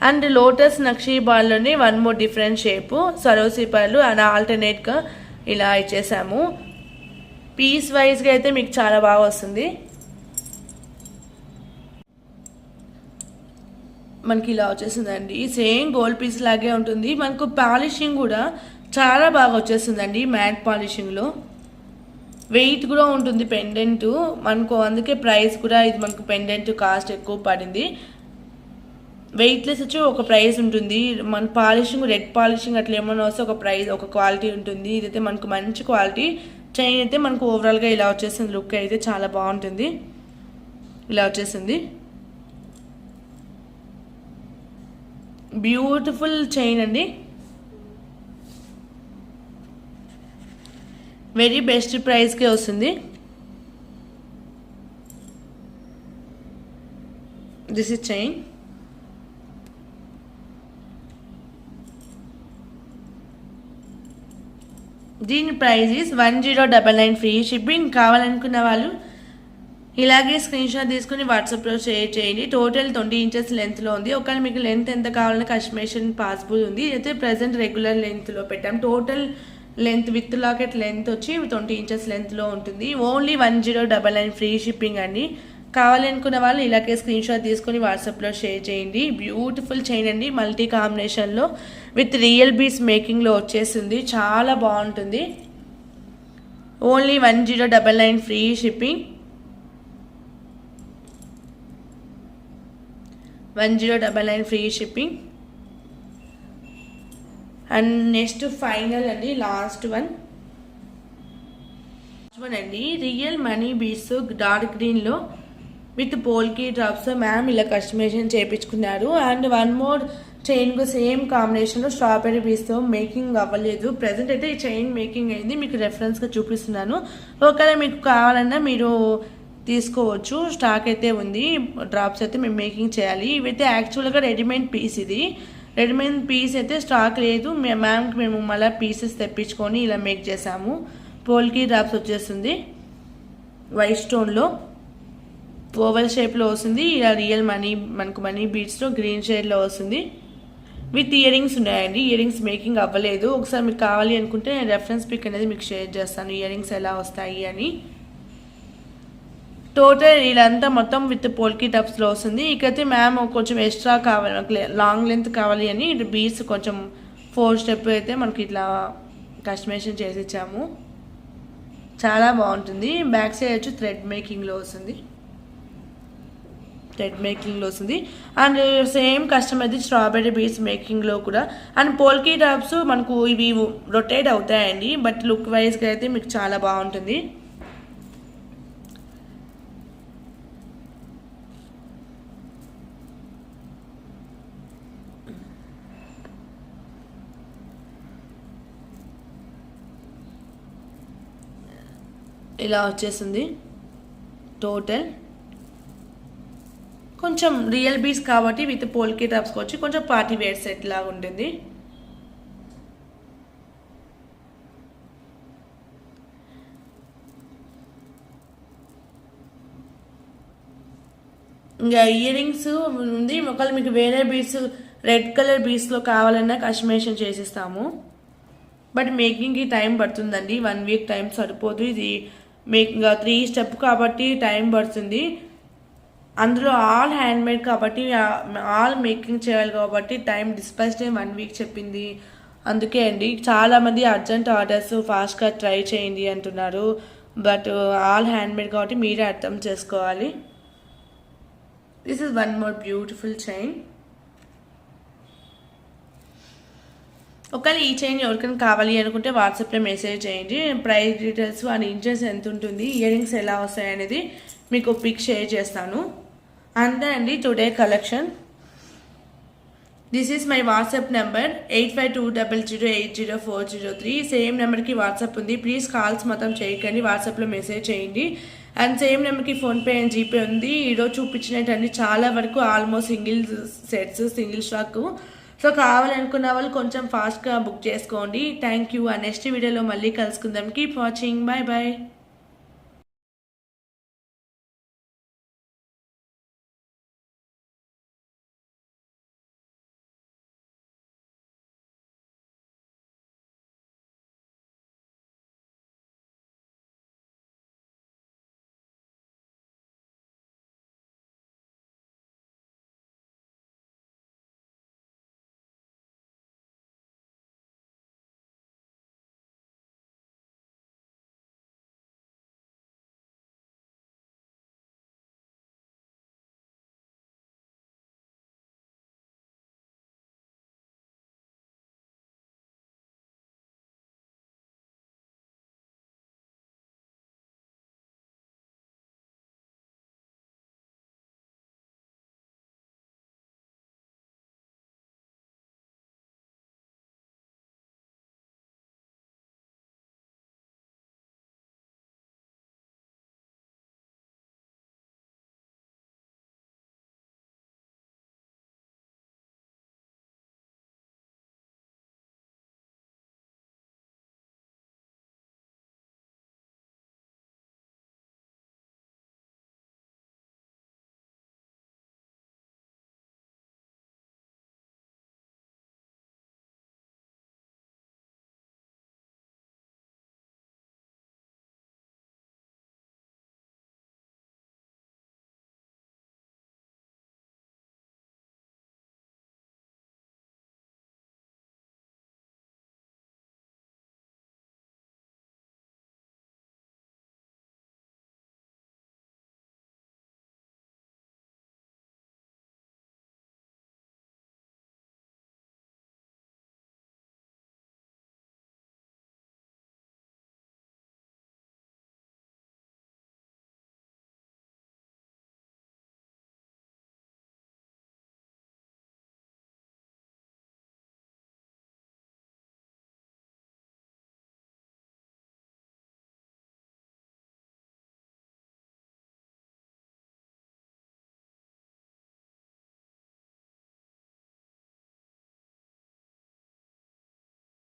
and lotus nakshi బాల్లోనే one more different shape Swarovski పళ్ళు అండ్ ఆల్టర్నేట్గా ఇలా ఇచ్చేసాము. పీస్ వైజ్గా అయితే మీకు చాలా బాగా వస్తుంది. మనకి ఇలా వచ్చేసిందండి. సేమ్ గోల్డ్ పీస్ లాగే ఉంటుంది. మనకు పాలిషింగ్ కూడా చాలా బాగా వచ్చేస్తుందండి మ్యాట్ పాలిషింగ్లో. వెయిట్ కూడా ఉంటుంది పెండెంట్ మనకు, అందుకే ప్రైస్ కూడా ఇది మనకు పెండెంట్ కాస్ట్ ఎక్కువ పడింది. వెయిట్లెస్ వచ్చి ఒక ప్రైస్ ఉంటుంది, మన పాలిషింగ్ రెడ్ పాలిషింగ్ అట్లా ఏమైనా వస్తే ఒక ప్రైస్ ఒక క్వాలిటీ ఉంటుంది. ఇదైతే మనకు మంచి క్వాలిటీ చైన్ అయితే మనకు ఓవరాల్గా ఇలా వచ్చేసింది. లుక్ అయితే చాలా బాగుంటుంది, ఇలా వచ్చేసింది. బ్యూటిఫుల్ చైన్ అండి, వెరీ బెస్ట్ ప్రైస్కే వస్తుంది. This is chain. దీని ప్రైస్ ఇస్ 1099 ఫ్రీ షిప్పింగ్. కావాలనుకున్న వాళ్ళు ఇలాగే స్క్రీన్ షాట్ తీసుకుని వాట్సాప్లో షేర్ చేయండి. టోటల్ 20 ఇంచెస్ లెంత్లో ఉంది. ఒకవేళ మీకు లెంత్ ఎంత కావాలన్నా కస్టమైజేషన్ పాసిబుల్ ఉంది. అయితే ప్రజెంట్ రెగ్యులర్ లెంత్లో పెట్టాం. Total length with locket length వచ్చి 20 ఇంచెస్ లెంత్లో ఉంటుంది. ఓన్లీ 1099 ఫ్రీ షిప్పింగ్ అండి. కావాలనుకున్న వాళ్ళు ఇలాగే స్క్రీన్ షాట్ తీసుకొని వాట్సాప్లో షేర్ చేయండి. బ్యూటిఫుల్ చైన్ అండి, మల్టీ కాంబినేషన్లో విత్ రియల్ బీడ్స్ మేకింగ్లో వచ్చేసింది. చాలా బాగుంటుంది. Only 1099 free shipping. 1099 free shipping. And next final అండి, లాస్ట్ వన్ అండి, రియల్ మనీ బీడ్స్ డార్క్ గ్రీన్లో విత్ పోల్కి డ్రాప్స్ మ్యామ్ ఇలా కస్టమైజేషన్ చేయించుకున్నారు. And one more chain same కాంబినేషన్లో స్ట్రాబెరీ బీడ్స్తో మేకింగ్ అవ్వలేదు. ప్రజెంట్ అయితే ఈ చైన్ మేకింగ్ అయింది, మీకు రెఫరెన్స్గా చూపిస్తున్నాను. ఒకవేళ మీకు కావాలన్నా మీరు తీసుకోవచ్చు, స్టాక్ అయితే ఉంది. డ్రాప్స్ అయితే మేము మేకింగ్ చేయాలి. ఇవైతే యాక్చువల్గా రెడీమేడ్ పీస్, ఇది రెడీమేడ్ పీస్ అయితే స్టాక్ లేదు. మ్యామ్కి మేము మళ్ళీ పీసెస్ తెప్పించుకొని ఇలా మేక్ చేసాము. పోల్కి డ్రాప్స్ వచ్చేస్తుంది, వైట్ స్టోన్లో ఓవల్ షేప్లో వస్తుంది. ఇలా రియల్ మనకు మనీ బీడ్స్లో గ్రీన్ షేడ్లో వస్తుంది. విత్ ఇయర్ రింగ్స్ ఉన్నాయండి. ఇయర్ రింగ్స్ మేకింగ్ అవ్వలేదు. ఒకసారి మీకు కావాలి అనుకుంటే నేను రెఫరెన్స్ పిక్ అనేది మీకు షేర్ చేస్తాను, ఇయర్ రింగ్స్ ఎలా వస్తాయి అని. టోటల్ ఇదంతా మొత్తం విత్ పోల్కి టప్స్లో వస్తుంది. ఇకైతే మ్యామ్ కొంచెం ఎక్స్ట్రా కావాలి, లాంగ్ లెంత్ కావాలి అని బీడ్స్ కొంచెం 4 స్టెప్ అయితే మనకి ఇట్లా కస్టమైజేషన్ చేసి ఇచ్చాము. చాలా బాగుంటుంది. బ్యాక్ సైడ్ వచ్చి థ్రెడ్ మేకింగ్లో వస్తుంది, and same customise strawberry beads మేకింగ్లో కూడా. అండ్ పోల్కి టాప్స్ మనకు ఇవి రొటేట్ అవుతాయండి, బట్ లుక్ వైజ్గా అయితే మీకు చాలా బాగుంటుంది. ఇలా వచ్చేసింది. టోటల్ కొంచెం రియల్ బీడ్స్ కాబట్టి విత్ పోల్కి టాప్స్కి వచ్చి కొంచెం పార్టీ వేర్ సెట్ లాగా ఉంటుంది. ఇంకా ఇయర్ రింగ్స్ ఉంది. ఒకవేళ మీకు వేరే బీడ్స్ రెడ్ కలర్ బీడ్స్లో కావాలన్నా కస్టమైజేషన్ చేసిస్తాము, బట్ మేకింగ్కి టైం పడుతుందండి. 1 వీక్ టైం సరిపోదు. ఇది మేకింగ్ 3 స్టెప్ కాబట్టి టైం పడుతుంది. అందులో ఆల్ హ్యాండ్మేడ్ కాబట్టి ఆల్ మేకింగ్ చేయాలి కాబట్టి డిస్పాచ్ టైం 1 వీక్ చెప్పింది. అందుకే అండి చాలామంది అర్జెంట్ ఆర్డర్స్ ఫాస్ట్గా ట్రై చేయండి అంటున్నారు, బట్ ఆల్ హ్యాండ్మేడ్ కాబట్టి మీరే అర్థం చేసుకోవాలి. This is one more beautiful chain. ఒకవేళ ఈ చైన్ ఎవరికైనా కావాలి అనుకుంటే వాట్సాప్లో మెసేజ్ చేయండి. ప్రైస్ డీటెయిల్స్ అండ్ ఇంచెస్ ఎంత ఉంటుంది, ఇయర్ రింగ్స్ ఎలా వస్తాయి అనేది మీకు పిక్ షేర్ చేస్తాను. అంతే అండి today collection. This is my WhatsApp number 8520080403. Same నెంబర్కి వాట్సాప్ ఉంది. ప్లీజ్ కాల్స్ మాత్రం చేయకండి, వాట్సాప్లో మెసేజ్ చేయండి. అండ్ సేమ్ నెంబర్కి ఫోన్పే అండ్ జీపే ఉంది. ఈరోజు చూపించినట్టు చాలా వరకు almost single sets, single stock. So కావాలనుకున్న వాళ్ళు కొంచెం ఫాస్ట్గా బుక్ చేసుకోండి. Thank you. నెక్స్ట్ వీడియోలో మళ్ళీ కలుసుకుందాం. Keep watching. Bye bye.